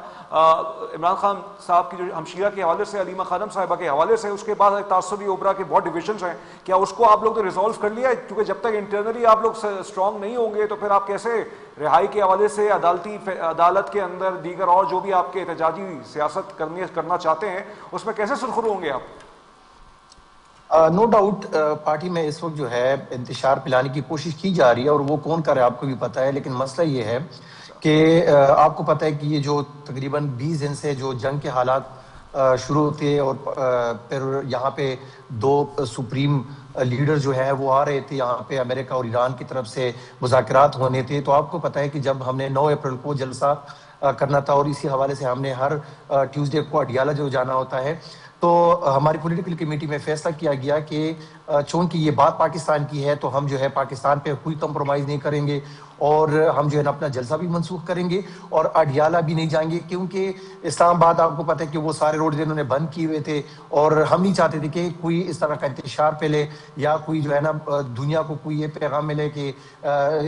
इमरान खान साहब की जो हमशीरा के हवाले से, अलीमा खानम साहिबा के हवाले से, उसके बाद तासुबी ओबरा के बहुत डिविजन्स हैं, क्या उसको आप लोग ने रिजॉल्व कर लिया? क्योंकि जब तक इंटरनली आप लोग स्ट्रांग नहीं होंगे तो फिर आप कैसे रिहाई के हवाले से अदालत के अंदर दीगर और जो भी आपके एहतजाजी सियासत करना चाहते हैं उसमें कैसे सुरखरू होंगे आप? नो डाउट पार्टी में इस वक्त जो है इंतशार पिलाने की कोशिश की जा रही है, और वो कौन कर रहा है आपको भी पता है। लेकिन मसला ये है कि आपको पता है कि ये जो तकरीबन 20 दिन से जो जंग के हालात शुरू होते, और फिर यहाँ पे 2 सुप्रीम लीडर जो है वो आ रहे थे यहाँ पे, अमेरिका और ईरान की तरफ से मुज़ाकरात होने थे। तो आपको पता है कि जब हमने 9 अप्रैल को जलसा करना था, और इसी हवाले से हमने हर ट्यूसडे को अडियाला जो जाना होता है, तो हमारी पॉलिटिकल कमेटी में फैसला किया गया कि चूंकि ये बात पाकिस्तान की है, तो हम जो है पाकिस्तान पे कोई कंप्रोमाइज़ नहीं करेंगे, और हम जो है ना अपना जलसा भी मनसूख करेंगे और अडियाला भी नहीं जाएंगे, क्योंकि इस्लामाबाद आपको पता है कि वो सारे रोड इन्होंने बंद किए हुए थे, और हम नहीं चाहते थे कि कोई इस तरह का इंतशार फैले, या कोई जो है ना दुनिया को कोई ये पैगाम मिले कि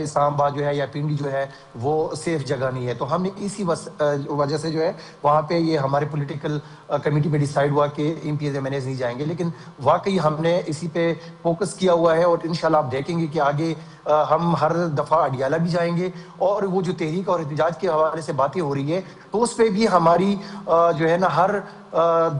इस्लामाबाद जो है या पिंडी जो है वो सेफ जगह नहीं है। तो हमने इसी वजह से जो है वहाँ पे ये हमारे पॉलिटिकल कमेटी में डिसाइड हुआ कि MPs MNAs नहीं जाएंगे। लेकिन वाकई हमने इसी पे फोकस किया हुआ है, और इंशाल्लाह आप देखेंगे कि आगे हम हर दफ़ा अडियाला भी जाएंगे, और वो जो तहरीक और एहतजाज के हवाले से बातें हो रही है, तो उस पर भी हमारी जो है ना हर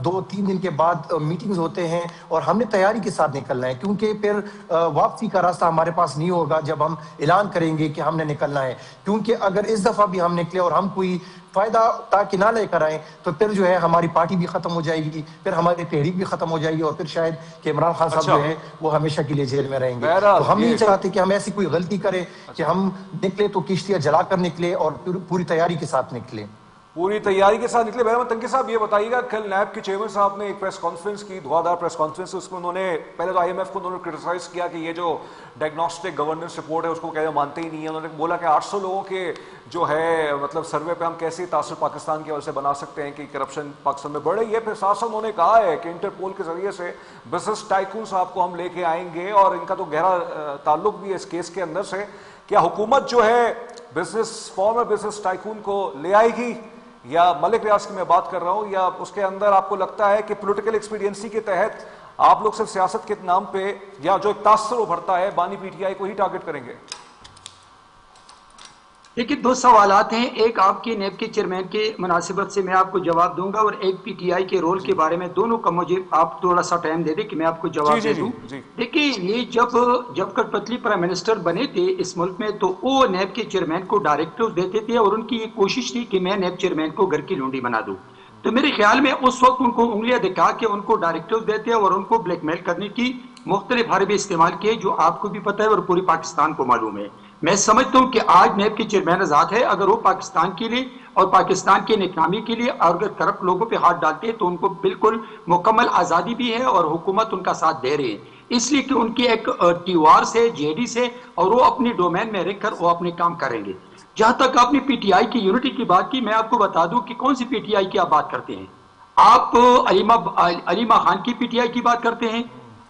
2-3 दिन के बाद मीटिंग्स होते हैं, और हमने तैयारी के साथ निकलना है, क्योंकि फिर वापसी का रास्ता हमारे पास नहीं होगा जब हम ऐलान करेंगे कि हमने निकलना है। क्योंकि अगर इस दफ़ा भी हम निकले और हम कोई फायदा ताकि ना लेकर आए, तो फिर जो है हमारी पार्टी भी खत्म हो जाएगी, फिर हमारी तहरीक भी खत्म हो जाएगी, और फिर शायद कि इमरान खान साहब जो है वो हमेशा के लिए जेल में रहेंगे। तो हम नहीं चाहते कि हम ऐसी कोई गलती करें कि हम निकले तो किश्तियां जलाकर निकले और पूरी तैयारी के साथ निकले। पूरी तैयारी के साथ निकले। बहरहाल तंकी साहब ये बताइएगा, कल नैब के चेयरमैन साहब ने एक प्रेस कॉन्फ्रेंस की, धुआंधार प्रेस कॉन्फ्रेंस, उसमें उन्होंने पहले तो IMF को उन्होंने क्रिटिसाइज किया कि ये जो डायग्नोस्टिक गवर्नेंस रिपोर्ट है उसको कहते मानते ही नहीं है। उन्होंने बोला कि 800 लोगों के जो है मतलब सर्वे पे हम कैसे तासुर पाकिस्तान की वजह से बना सकते हैं कि करप्शन पाकिस्तान में बढ़ रही है। फिर साथ साथ उन्होंने कहा है कि इंटरपोल के जरिए से बिजनेस टाइकून साहब को हम लेके आएंगे, और इनका तो गहरा ताल्लुक भी है इस केस के अंदर से। क्या हुकूमत जो है फॉर्मर बिजनेस टाइकून को ले आएगी, या मलिक रियाज की मैं बात कर रहा हूं, या उसके अंदर आपको लगता है कि पॉलिटिकल एक्सपीडियंसी के तहत आप लोग सिर्फ सियासत के नाम पे या जो एक तासुर उभरता है बानी PTI को ही टारगेट करेंगे? देखिए, 2 सवालात हैं, एक आपके नैब के चेयरमैन के मुनासिबत से मैं आपको जवाब दूंगा, और एक PTI के रोल के बारे में। दोनों का मुझे आप थोड़ा सा टाइम दे दें कि मैं आपको जवाब दे दूं। देखिए, ये जब कठपुतली प्राइम मिनिस्टर बने थे इस मुल्क में, तो वो नैब के चेयरमैन को डायरेक्टिव देते थे, और उनकी ये कोशिश थी कि मैं नैब चेयरमैन को घर की लूंडी बना दूं। तो मेरे ख्याल में उस वक्त उनको उंगलियां दिखा के उनको डायरेक्टिव देते और उनको ब्लैकमेल करने की मुख्तलिफ हरबे इस्तेमाल किए, जो आपको भी पता है और पूरी पाकिस्तान को मालूम है। मैं समझता हूं कि आज नैब के चेयरमैन आजाद है, अगर वो पाकिस्तान के लिए और पाकिस्तान के निकामी के लिए अगर करप्ट लोगों पे हाथ डालते हैं, तो उनको बिल्कुल मुकम्मल आज़ादी भी है, और हुकूमत उनका साथ दे रही है, इसलिए कि उनकी एक TOR से JD से, और वो अपनी डोमेन में रहकर वो अपने काम करेंगे। जहां तक आपने PTI की यूनिटी की बात की, मैं आपको बता दूं कि कौन सी PTI की आप बात करते हैं। आप अलीमा खान की PTI की बात करते हैं,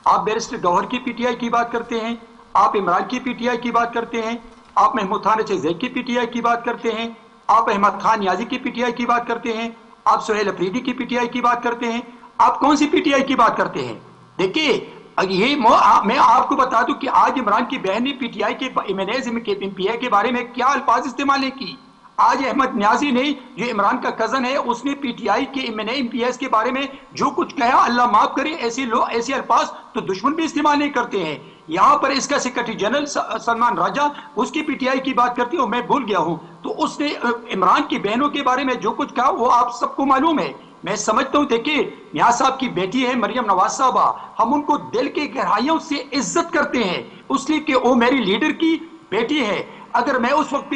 आप बैरिस्टर गौहर की PTI की बात करते हैं, आप इमरान की PTI की बात करते हैं, आप महमूद खान अचेज़ैक की PTI की बात करते हैं, आप अहमद खान नियाजी की PTI की बात करते हैं, आप सुहेल अफरीदी की PTI की बात करते हैं। आप कौन सी PTI की बात करते हैं? देखिए, ये मैं आपको बता दूं कि आज इमरान की बहन ने PTI के MPI के बारे में क्या अल्फाज इस्तेमाल की। आज अहमद न्याजी ने, जो इमरान का कजन है, उसने PTI के MPS के बारे में जो कुछ कहा, अल्लाह माफ करे, ऐसे अल्फाज तो दुश्मन भी इस्तेमाल नहीं करते हैं। यहाँ पर इसका सेक्रेटरी जनरल सलमान राजा उसकी PTI की बात करती है, मैं भूल गया हूँ, तो उसने इमरान की बहनों के बारे में जो कुछ कहा वो आप सबको मालूम है। मैं समझता हूं, देखिए, मियां साहब की बेटी है मरियम नवाज साहबा, हम उनको दिल की गहराइयों से इज्जत करते हैं, इसलिए कि वो मेरी लीडर की बेटी है। अगर मैं उस वक्त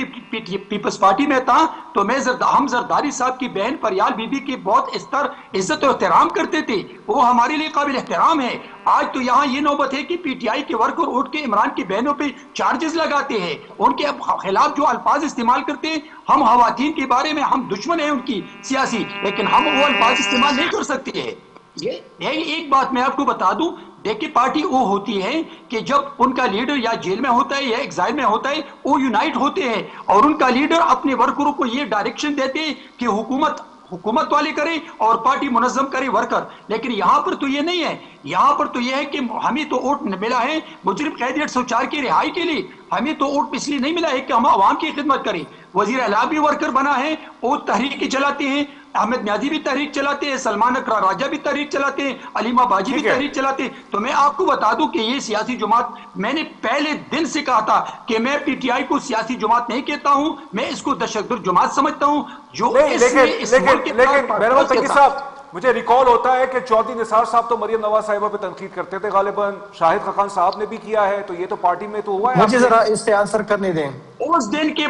पीपल्स पार्टी में था, तो हम जरदारी साहब की बहन परियाल बीबी की बहुत इज्जत और एहतराम करते थे, वो हमारे लिए काबिल एहतराम है। आज तो यहाँ ये नौबत है कि PTI के वर्कर उठ के इमरान की बहनों पे चार्जेस लगाते हैं, उनके खिलाफ जो अल्फाज इस्तेमाल करते हैं। हम खवातीन के बारे में हम दुश्मन हैं उनकी सियासी, लेकिन हम वो अल्फाज इस्तेमाल नहीं कर सकते हैं। ये एक बात मैं आपको बता दूं, देखिए, पार्टी वो होती है कि जब उनका लीडर या जेल में होता है या एग्जाइल में होता है, वो यूनाइट होते हैं, और उनका लीडर अपने वर्करों को ये डायरेक्शन देते हैं कि हुकूमत वाले करें और पार्टी मुनज़्ज़म करे वर्कर। लेकिन यहाँ पर तो ये नहीं है, यहाँ पर तो ये है कि हमें तो वोट मिला है मुजरिम कैदी 804 की रिहाई के लिए, हमें तो वोट इसलिए नहीं मिला है कि हम आवाम की खिदमत करें। वजीर आला भी वर्कर बना है, वो तहरीक चलाते हैं, अहमद न्याजी भी तहरीक चलाते हैं, सलमान अकरार राजा भी तहरीक चलाते हैं, अलीमा बाजी भी तहरीक चलाते हैं। तो मैं आपको बता दूं कि ये सियासी जमात, मैंने पहले दिन से कहा था कि मैं पीटीआई को सियासी जमात नहीं कहता हूं, मैं इसको दहशतगर्द जमात समझता हूं। जो लेकिन साहब, मुझे रिकॉल होता है कि चौधरी निसार साहब तो मरियम नवाज साहिबा पे तनकीद करते थे गालिबन, शाहिद खान साहब ने भी किया है, तो ये तो पार्टी में तो हुआ है। मुझे जरा इस पे आंसर करने दें। उस दिन के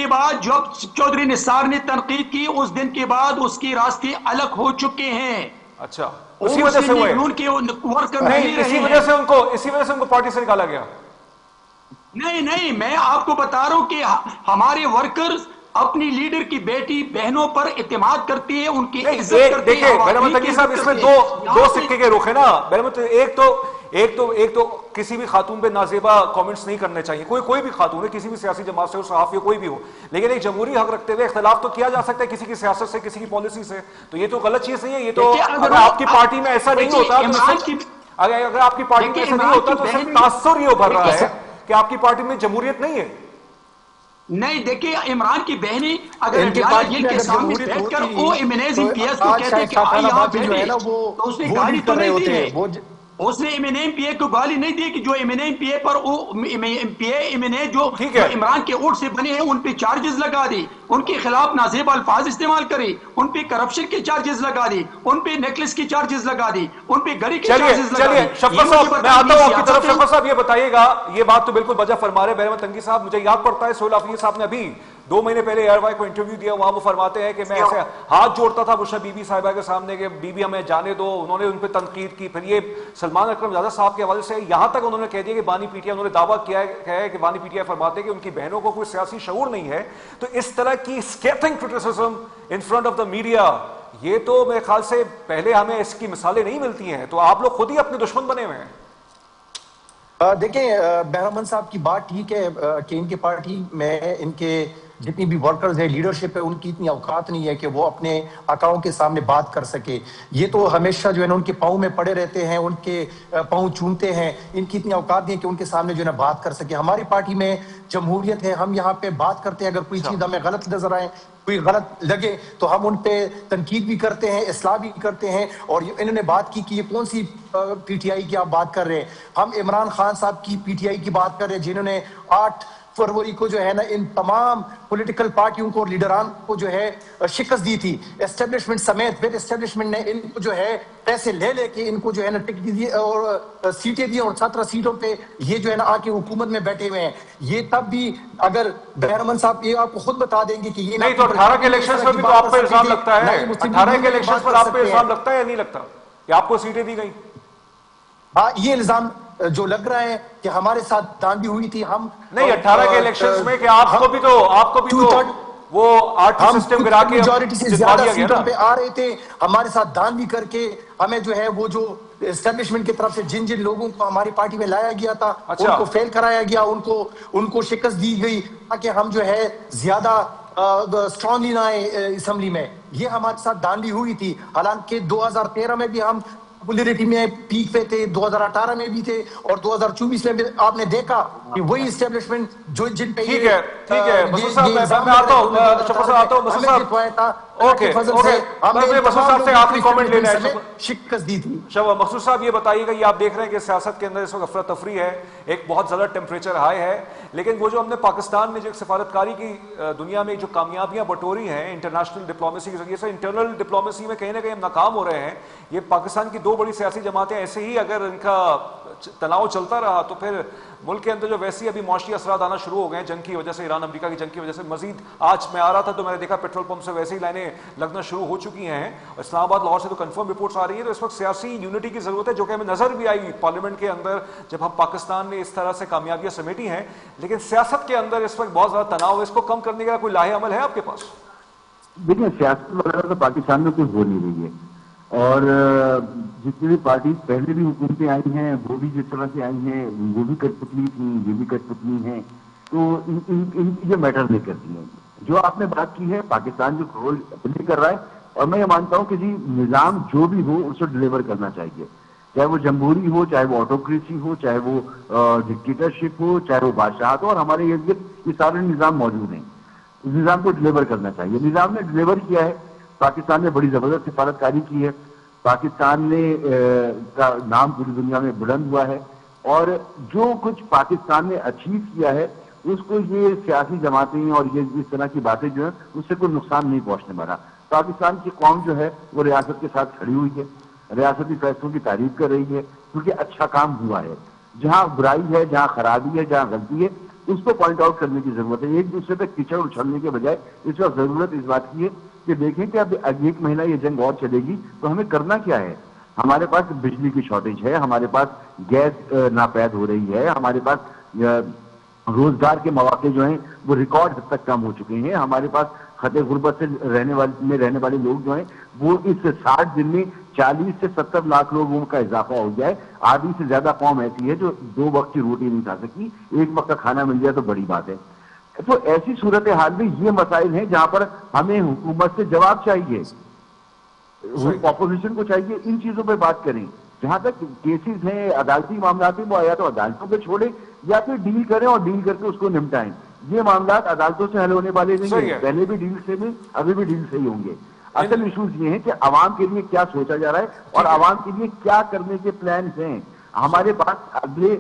बाद जब चौधरी निसार ने तनकीद की, उस दिन के बाद उसके रास्ते अलग हो चुके हैं। अच्छा, उसी वजह से हुए उनके वर्कर नहीं, इसी वजह से उनको पार्टी से निकाला गया। नहीं, मैं आपको बता रहा हूं कि हमारे वर्कर्स अपनी लीडर की बेटी बहनों पर इत्तेमाद करती है, उनकी इज्जत करती है। देखिए मेरा मतलब साहब, इसमें दो सिक्के के रुख है ना। मेरा मतलब एक तो किसी भी खातून पे नाजेबा कमेंट्स नहीं करने चाहिए, कोई भी खातून है, किसी भी सियासी जमात से हो, सहाफी हो, कोई भी हो, लेकिन एक जमहूरी हक रखते हुए इख्तिलाफ तो किया जा सकता है किसी की सियासत से, किसी की पॉलिसी से। तो ये तो गलत चीज नहीं है। ये तो अगर आपकी पार्टी में ऐसा नहीं होता, अगर आपकी पार्टी में ऐसा नहीं होता तो सिर्फ तासुर ये उभर रहा है कि आपकी पार्टी में जमहूरियत नहीं है। नहीं, देखिए इमरान की बहनी अगर के सामने बैठकर वो इम्यूनाइज पीएस को कहते हैं कि आई यहाँ बैठे, तो उसने गाली तो नहीं दी है, उसने एमएनएम पीए को गाली नहीं दी कि जो एमएनएम पीए पर एमएनए जो इमरान के वोट से बने हैं उन पे चार्जेस लगा दी, उनके खिलाफ नाजेब अल्फाज इस्तेमाल करे, उन पे करप्शन के चार्जेस लगा दी, उन पे नेकलेस के चार्जेस लगा दी, उन पे गरी के चार्जेस लगा दी। शफकत साहब, मैं आता हूं आपकी तरफ। शफकत साहब ये बताइएगा, ये बात तो बिल्कुल वजह फरमा रहे बहरमत तंगी साहब। मुझे याद पड़ता है सोहेल आफरीदी साहब ने अभी 2 महीने पहले एयरवाई को इंटरव्यू दिया, वहां वो फरमाते हैं कि मैं ऐसे हाथ जोड़ता था बुशरा बीबी साहिबा के सामने कि बीबी हमें जाने दो। उन्होंने उन पर तनकीद की। फिर ये सलमान अकरम ज़ादा साहब के हवाले से यहां तक उन्होंने कह दिया कि बानी पीटीआई, उन्होंने दावा किया है कि बानी पीटीआई फरमाते हैं कि उनकी बहनों को कोई सियासी शऊर नहीं है। तो इस तरह की scathing criticism in front of the media, ये तो मेरे ख्याल से पहले हमें इसकी मिसालें नहीं मिलती हैं। तो आप लोग खुद ही अपने दुश्मन बने हुए हैं। देखिए बहरमन साहब की बात ठीक है कि इनके पार्टी में इनके जितनी भी वर्कर्स है, लीडरशिप है, उनकी इतनी औकात नहीं है कि वो अपने आकाओं के सामने बात कर सके। ये तो हमेशा जो है ना उनके पाँव में पड़े रहते हैं, उनके पाँव चूमते हैं। इनकी इतनी औकात नहीं है कि उनके सामने जो है ना बात कर सके। हमारी पार्टी में जमहूरियत है, हम यहाँ पे बात करते हैं। अगर कोई चीज हमें गलत नजर आए, कोई गलत लगे, तो हम उन पे तनकीद भी करते हैं, इस्लाह भी करते हैं। और इन्होंने बात की कि ये कौन सी पीटीआई की आप बात कर रहे हैं। हम इमरान खान साहब की पीटीआई की बात कर रहे हैं, जिन्होंने 8 फरवरी को जो है ना इन तमाम पॉलिटिकल पार्टियों को, लीडरान को जो है शिकस्त दी थी। एस्टेब्लिशमेंट समेत विद एस्टेब्लिशमेंट ने इनको जो है पैसे ले लेके इनको जो है ना टिकट दी और सीटें दी, और 17 सीटों पे ये जो है ना आके हुकूमत में बैठे हुए हैं। ये तब भी अगर बहरमन साहब ये आपको खुद बता देंगे कि ये नहीं, तो 18 के इलेक्शंस पर भी तो आप पे इल्जाम लगता है। 18 के इलेक्शंस पर आप पे इल्जाम लगता है या नहीं लगता कि आपको सीटें दी गई? हाँ, ये इल्जाम जो लग रहा है कि हमारे साथ दांडी हुई थी। हम नहीं, 18 के इलेक्शंस में कि आपको भी तो वो आर्टिस्ट सिस्टम गिरा के मेजॉरिटी से ज्यादा सीटों पे आ रहे थे। हमारे साथ दांडी करके हमें जो है वो जो एस्टेब्लिशमेंट की तरफ से जिन जिन लोगों को हमारी पार्टी में लाया गया था, उनको फेल कराया गया, उनको शिकस्त दी गई ताकि हम जो है ज्यादा स्ट्रॉन्गली ना आए असेंबली में। ये हमारे साथ दांडी हुई थी। हालांकि 2013 में भी हम पॉपुलैरिटी में पीक पे थे, 2018 में भी थे, और 2024 में भी आपने देखा कि वही एस्टेब्लिशमेंट जो जिन पे ठीक है मसूद साहब, मैं आता हूं मसूद साहब। ओके, मसूद साहब से आखिरी कमेंट लेना है। शिकस्त दी थी। मसूद साहब ये बताइएगा, ये आप देख रहे हैं कि सियासत के अंदर इस वक्त अफरा तफरी है, एक बहुत ज्यादा टेम्परेचर हाई है, लेकिन वो जो हमने पाकिस्तान में जो सफारतकारी की दुनिया में जो कामयाबियां बटोरी हैं इंटरनेशनल डिप्लोमेसी के जरिए से, इंटरनल डिप्लोमेसी में कहीं ना कहीं हम नाकाम हो रहे हैं। ये पाकिस्तान की 2 बड़ी सियासी जमातें ऐसे ही अगर इनका तनाव चलता रहा तो फिर मुल्क के अंदर जो वैसे अभी मौशी असरात आना शुरू हो गए हैं जंग की वजह से, ईरान अमेरिका की जंग की वजह से। मजीद आज मैं आ रहा था तो मैंने देखा पेट्रोल पंप से वैसे ही लाइनें लगना शुरू हो चुकी हैं। इस्लामाबाद, लाहौर से तो कंफर्म रिपोर्ट्स आ रही है। तो इस वक्त सियासी यूनिटी की जरूरत है, जो कि हमें नजर भी आई पार्लियामेंट के अंदर जब हम पाकिस्तान ने इस तरह से कामयाबियां समेटी हैं। लेकिन सियासत के अंदर इस वक्त बहुत ज्यादा तनाव है, इसको कम करने का कोई लाहे अमल है आपके पास? देखिए, सियासत वगैरह तो पाकिस्तान में कोई हो नहीं रही है, और जितनी भी पार्टी पहले भी हुकूमतें आई हैं वो भी जिस तरह से आई हैं वो भी कठपुतली थी, ये भी कठपुतली हैं। तो इन चीजें मैटर नहीं करती हैं। जो आपने बात की है, पाकिस्तान जो रोल प्ले कर रहा है, और मैं ये मानता हूँ कि जी निज़ाम जो भी हो उसे डिलीवर करना चाहिए, चाहे वो जमहूरी हो, चाहे वो ऑटोक्रेसी हो, चाहे वो डिक्टेटरशिप हो, चाहे वो बादशाहत हो, और हमारे इर्द गिर्द ये सारे निज़ाम मौजूद हैं। निज़ाम को डिलीवर करना चाहिए। निज़ाम ने डिलीवर किया है, پاکستان نے بڑی زبردست سفارت کاری کی ہے، پاکستان نے کا نام پوری دنیا میں بلند ہوا ہے، اور جو کچھ پاکستان نے اچیو کیا ہے اس کو یہ سیاسی جماعتیں اور یہ اس طرح کی باتیں جو ہیں اس سے کوئی نقصان نہیں پہنچنے والا۔ پاکستان کی قوم جو ہے وہ ریاست کے ساتھ کھڑی ہوئی ہے، ریاستی فیصلوں کی تعریف کر رہی ہے، کیونکہ اچھا کام ہوا ہے۔ جہاں برائی ہے، جہاں خرابی ہے، جہاں غلطی ہے، اس کو پوائنٹ آؤٹ کرنے کی ضرورت ہے۔ ایک دوسرے پہ کیچڑ اچھلنے کے بجائے اس وقت ضرورت اس بات کی ہے کہ دیکھیں کہ اب 1 مہینہ یہ جنگ اور چلے گی تو ہمیں کرنا کیا ہے۔ ہمارے پاس بجلی کی شارٹیج ہے، ہمارے پاس گیس ناپید ہو رہی ہے، ہمارے پاس روزگار کے مواقع جو ہیں وہ ریکارڈ حد تک کم ہو چکے ہیں، ہمارے پاس خطے غربت سے رہنے والے لوگ جو ہیں وہ اس 60 دن میں 40 سے 70 لاکھ لوگوں کا اضافہ ہو گیا ہے۔ آدھی سے زیادہ قوم ایسی ہے جو 2 وقت کی روٹی نہیں کھا سکتی، 1 وقت کا کھانا مل جائے تو بڑی بات ہے۔ تو ایسی صورتحال میں یہ مسائل ہیں جہاں پر ہمیں حکومت سے جواب چاہیے، اپوزیشن کو چاہیے ان چیزوں پہ بات کریں۔ جہاں تک کیسز ہیں، عدالتی معاملات ہیں، وہ یا تو عدالتوں پہ چھوڑیں یا پھر ڈیل کریں اور ڈیل کر کے اس کو نمٹائیں۔ یہ معاملات عدالتوں سے حل ہونے والے نہیں ہیں، پہلے بھی ڈیل سے میں ابھی بھی ڈیل سے ہی ہوں گے۔ اصل ایشوز یہ ہیں کہ عوام کے لیے کیا سوچا جا رہا ہے اور عوام کے لیے کیا کرنے کے پلانز ہیں۔ ہمارے پاس اگلے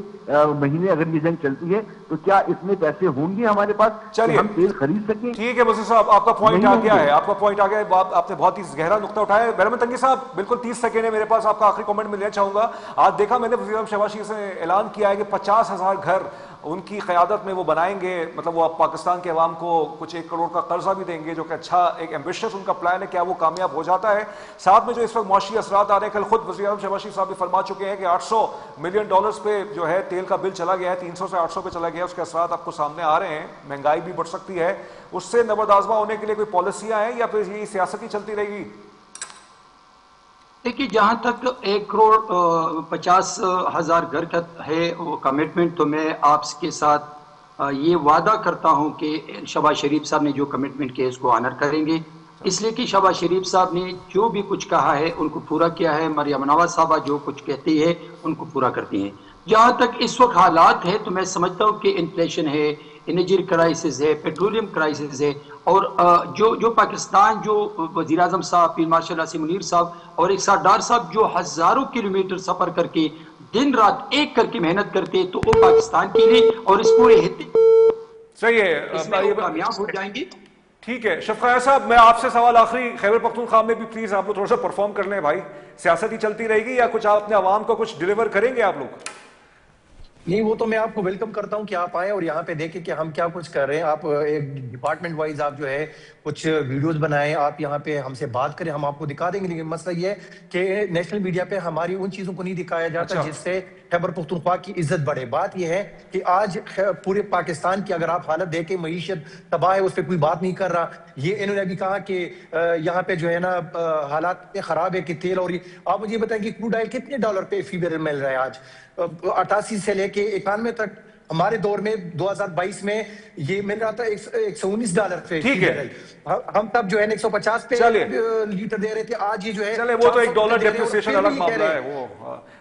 مہینے اگر یہ جنگ چلتی ہے تو کیا اس میں پیسے ہوں گے ہمارے پاس کہ ہم تیل خرید سکیں؟ ٹھیک ہے مصر صاحب، آپ کا پوائنٹ آ گیا ہے، آپ کا پوائنٹ آ گیا ہے، آپ نے بہت ہی گہرا نقطہ اٹھایا ہے۔ بہرحال تنگی صاحب بالکل 30 سیکنڈ ہے میرے پاس، آپ کا آخری کامنٹ میں لینا چاہوں گا۔ آج دیکھا میں نے وزیر اعظم شہباز شریف نے اعلان کیا ہے کہ 50,000 گھر ان کی قیادت میں وہ بنائیں گے، مطلب وہ پاکستان کے عوام کو کچھ 1 کروڑ کا قرضہ بھی دیں گے، جو کہ اچھا ایک ایمبیشس ان کا پلان ہے۔ کیا وہ کامیاب ہو جاتا ہے؟ ساتھ میں جو اس وقت معاشی اثرات آ رہے ہیں، کل خود وزیر اعظم شہباز شریف صاحب بھی فرما چکے ہیں کہ $800 ملین پہ جو ہے تیل کا بل چلا گیا ہے، 300 سے 800 پہ چلا گیا ہے، اس کے اثرات آپ کو سامنے آ رہے ہیں، مہنگائی بھی بڑھ سکتی ہے۔ اس سے نبرد آزما ہونے کے لیے کوئی پالیسیاں ہیں یا پھر یہی سیاست ہی چلتی رہے گی؟ دیکھیے، جہاں تک 1,50,000 گھر کا ہے وہ کمٹمنٹ، تو میں آپ کے ساتھ یہ وعدہ کرتا ہوں کہ شہباز شریف صاحب نے جو کمٹمنٹ کیا اس کو آنر کریں گے، اس لیے کہ شہباز شریف صاحب نے جو بھی کچھ کہا ہے ان کو پورا کیا ہے۔ مریم نواز صاحبہ جو کچھ کہتی ہے ان کو پورا کرتی ہیں۔ جہاں تک اس وقت حالات ہے تو میں سمجھتا ہوں کہ انفلیشن ہے، انرجی کرائسس ہے، پیٹرولیم کرائسس ہے، اور جو پاکستان جو وزیر اعظم صاحب، فیلڈ مارشل اسیم منیر صاحب اور ایک سردار صاحب جو ہزاروں کلومیٹر سفر کر کے دن رات ایک کر کے محنت کرتے تو وہ پاکستان کے لیے اور اس پورے صحیح اس میں ہے، وہ کامیاب ہو جائیں گے۔ ٹھیک ہے شفقت صاحب، میں آپ سے سوال آخری، خیبر پختونخوا میں بھی پلیز آپ لوگ تھوڑا سا پرفارم کر لیں بھائی، سیاست ہی چلتی رہے گی یا کچھ آپ اپنے عوام کو کچھ ڈیلیور کریں گے آپ لوگ؟ نہیں، وہ تو میں آپ کو ویلکم کرتا ہوں کہ آپ آئیں اور یہاں پہ دیکھیں کہ ہم کیا کچھ کر رہے ہیں۔ آپ ایک ڈپارٹمنٹ وائز آپ جو ہے کچھ ویڈیوز بنائیں، آپ یہاں پہ ہم سے بات کریں، ہم آپ کو دکھا دیں گے۔ لیکن مسئلہ یہ ہے کہ نیشنل میڈیا پہ ہماری ان چیزوں کو نہیں دکھایا جاتا جس سے خیبر پختونخوا کی عزت بڑھے۔ بات یہ ہے کہ آج پورے پاکستان کی اگر آپ حالت دیکھیں، معیشت تباہ ہے، اس پہ کوئی بات نہیں کر رہا۔ یہ انہوں نے بھی کہا کہ یہاں پہ جو ہے نا حالات اتنے خراب ہے کہ تیل، اور آپ مجھے بتائیں کہ کروڈ آئل کتنے ڈالر پہ فی بیرل مل رہا ہے آج؟ 88 سے لے کے 91 تک ہمارے دور میں 2022 میں یہ مل رہا تھا $119 پہ فی بیرل۔ ہم تب جو ہے 150 پہ لیٹر دے رہے تھے، آج یہ جو ہے چلے وہ تو $1 ڈیپریسیشن الگ معاملہ ہے وہ۔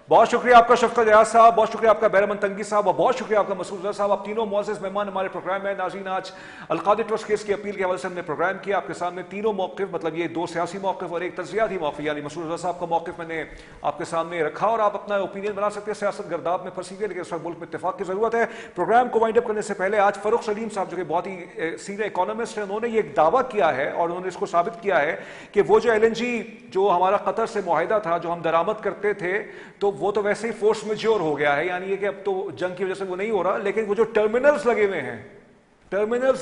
بہت شکریہ آپ کا شفقت ریاض صاحب، بہت شکریہ آپ کا بہرمن تنگی صاحب، اور بہت شکریہ آپ کا مسعود اظہر صاحب۔ آپ تینوں معزز مہمان ہمارے پروگرام میں۔ ناظرین، آج القادری ٹرسٹ کیس کی اپیل کے حوالے سے ہم نے پروگرام کیا، آپ کے سامنے تینوں موقف، مطلب یہ 2 سیاسی موقف اور ایک تجزیاتی موقف، یعنی مسعود اظہر صاحب کا موقف میں نے آپ کے سامنے رکھا، اور آپ اپنا اوپینین بنا سکتے ہیں۔ سیاست گرداب میں پھنسی ہوئی ہے لیکن اس وقت ملک میں اتفاق کی ضرورت ہے۔ پروگرام کو وائنڈ اپ کرنے سے پہلے آج فروخ سلیم صاحب جو کہ بہت ہی سینئر اکانومسٹ ہیں، انہوں نے یہ ایک دعویٰ کیا ہے اور انہوں نے اس کو ثابت کیا ہے کہ وہ جو LNG جو ہمارا قطر سے معاہدہ تھا جو ہم درآمد کرتے تھے، تو وہ تو ویسے ہی فورس میجور ہو گیا ہے، یعنی یہ کہ اب تو جنگ کی وجہ سے وہ نہیں ہو رہا، لیکن وہ جو ٹرمینلز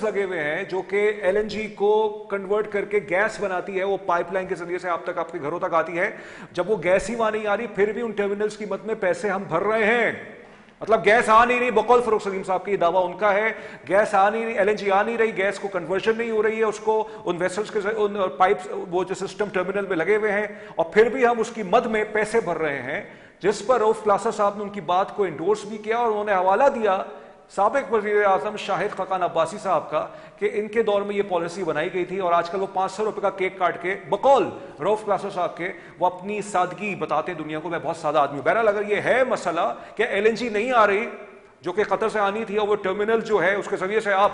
لگے ہوئے ہیں جو کہ LNG کو کنورٹ کر کے گیس بناتی ہے، وہ پائپ لائن کے ذریعے سے آپ تک، آپ کے گھروں تک آتی ہے۔ جب وہ گیس ہی وہاں نہیں آ رہی، پھر بھی ان ٹرمینلز کی مد میں پیسے ہم بھر رہے ہیں، مطلب گیس آ نہیں رہی، بقول فروخ سلیم صاحب کی یہ دعویٰ ان کا ہے، گیس آ نہیں رہی، LNG آ نہیں رہی، گیس کو کنورژن نہیں ہو رہی ہے، اس کو ان ویسلز کے ان پائپس وہ جو سسٹم ٹرمینل میں لگے ہوئے ہیں، اور پھر بھی ہم اس کی مد میں پیسے بھر رہے ہیں، جس پر رؤف پلاسا صاحب نے ان کی بات کو انڈورس بھی کیا، اور انہوں نے حوالہ دیا سابق وزیر اعظم شاہد خاقان عباسی صاحب کا کہ ان کے دور میں یہ پالیسی بنائی گئی تھی، اور آج کل وہ $500 کا کیک کاٹ کے بقول رؤف پلاسا صاحب کے وہ اپنی سادگی بتاتے ہیں دنیا کو، میں بہت سادہ آدمی ہوں۔ بہرحال اگر یہ ہے مسئلہ کہ LNG نہیں آ رہی جو کہ قطر سے آنی تھی، اور وہ ٹرمینل جو ہے اس کے ذریعے سے آپ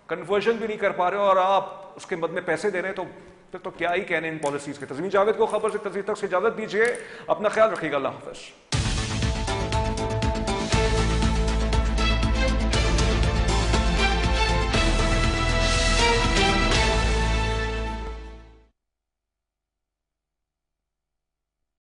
کنورژن بھی نہیں کر پا رہے ہو اور آپ اس کے مد میں پیسے دے رہے ہیں، تو پھر تو کیا ہی کہنے ان پالیسیز کے. تسمین جاوید کو خبر سے تجزیے تک سے اجازت دیجیے. اپنا خیال رکھیے گا. اللہ حافظ.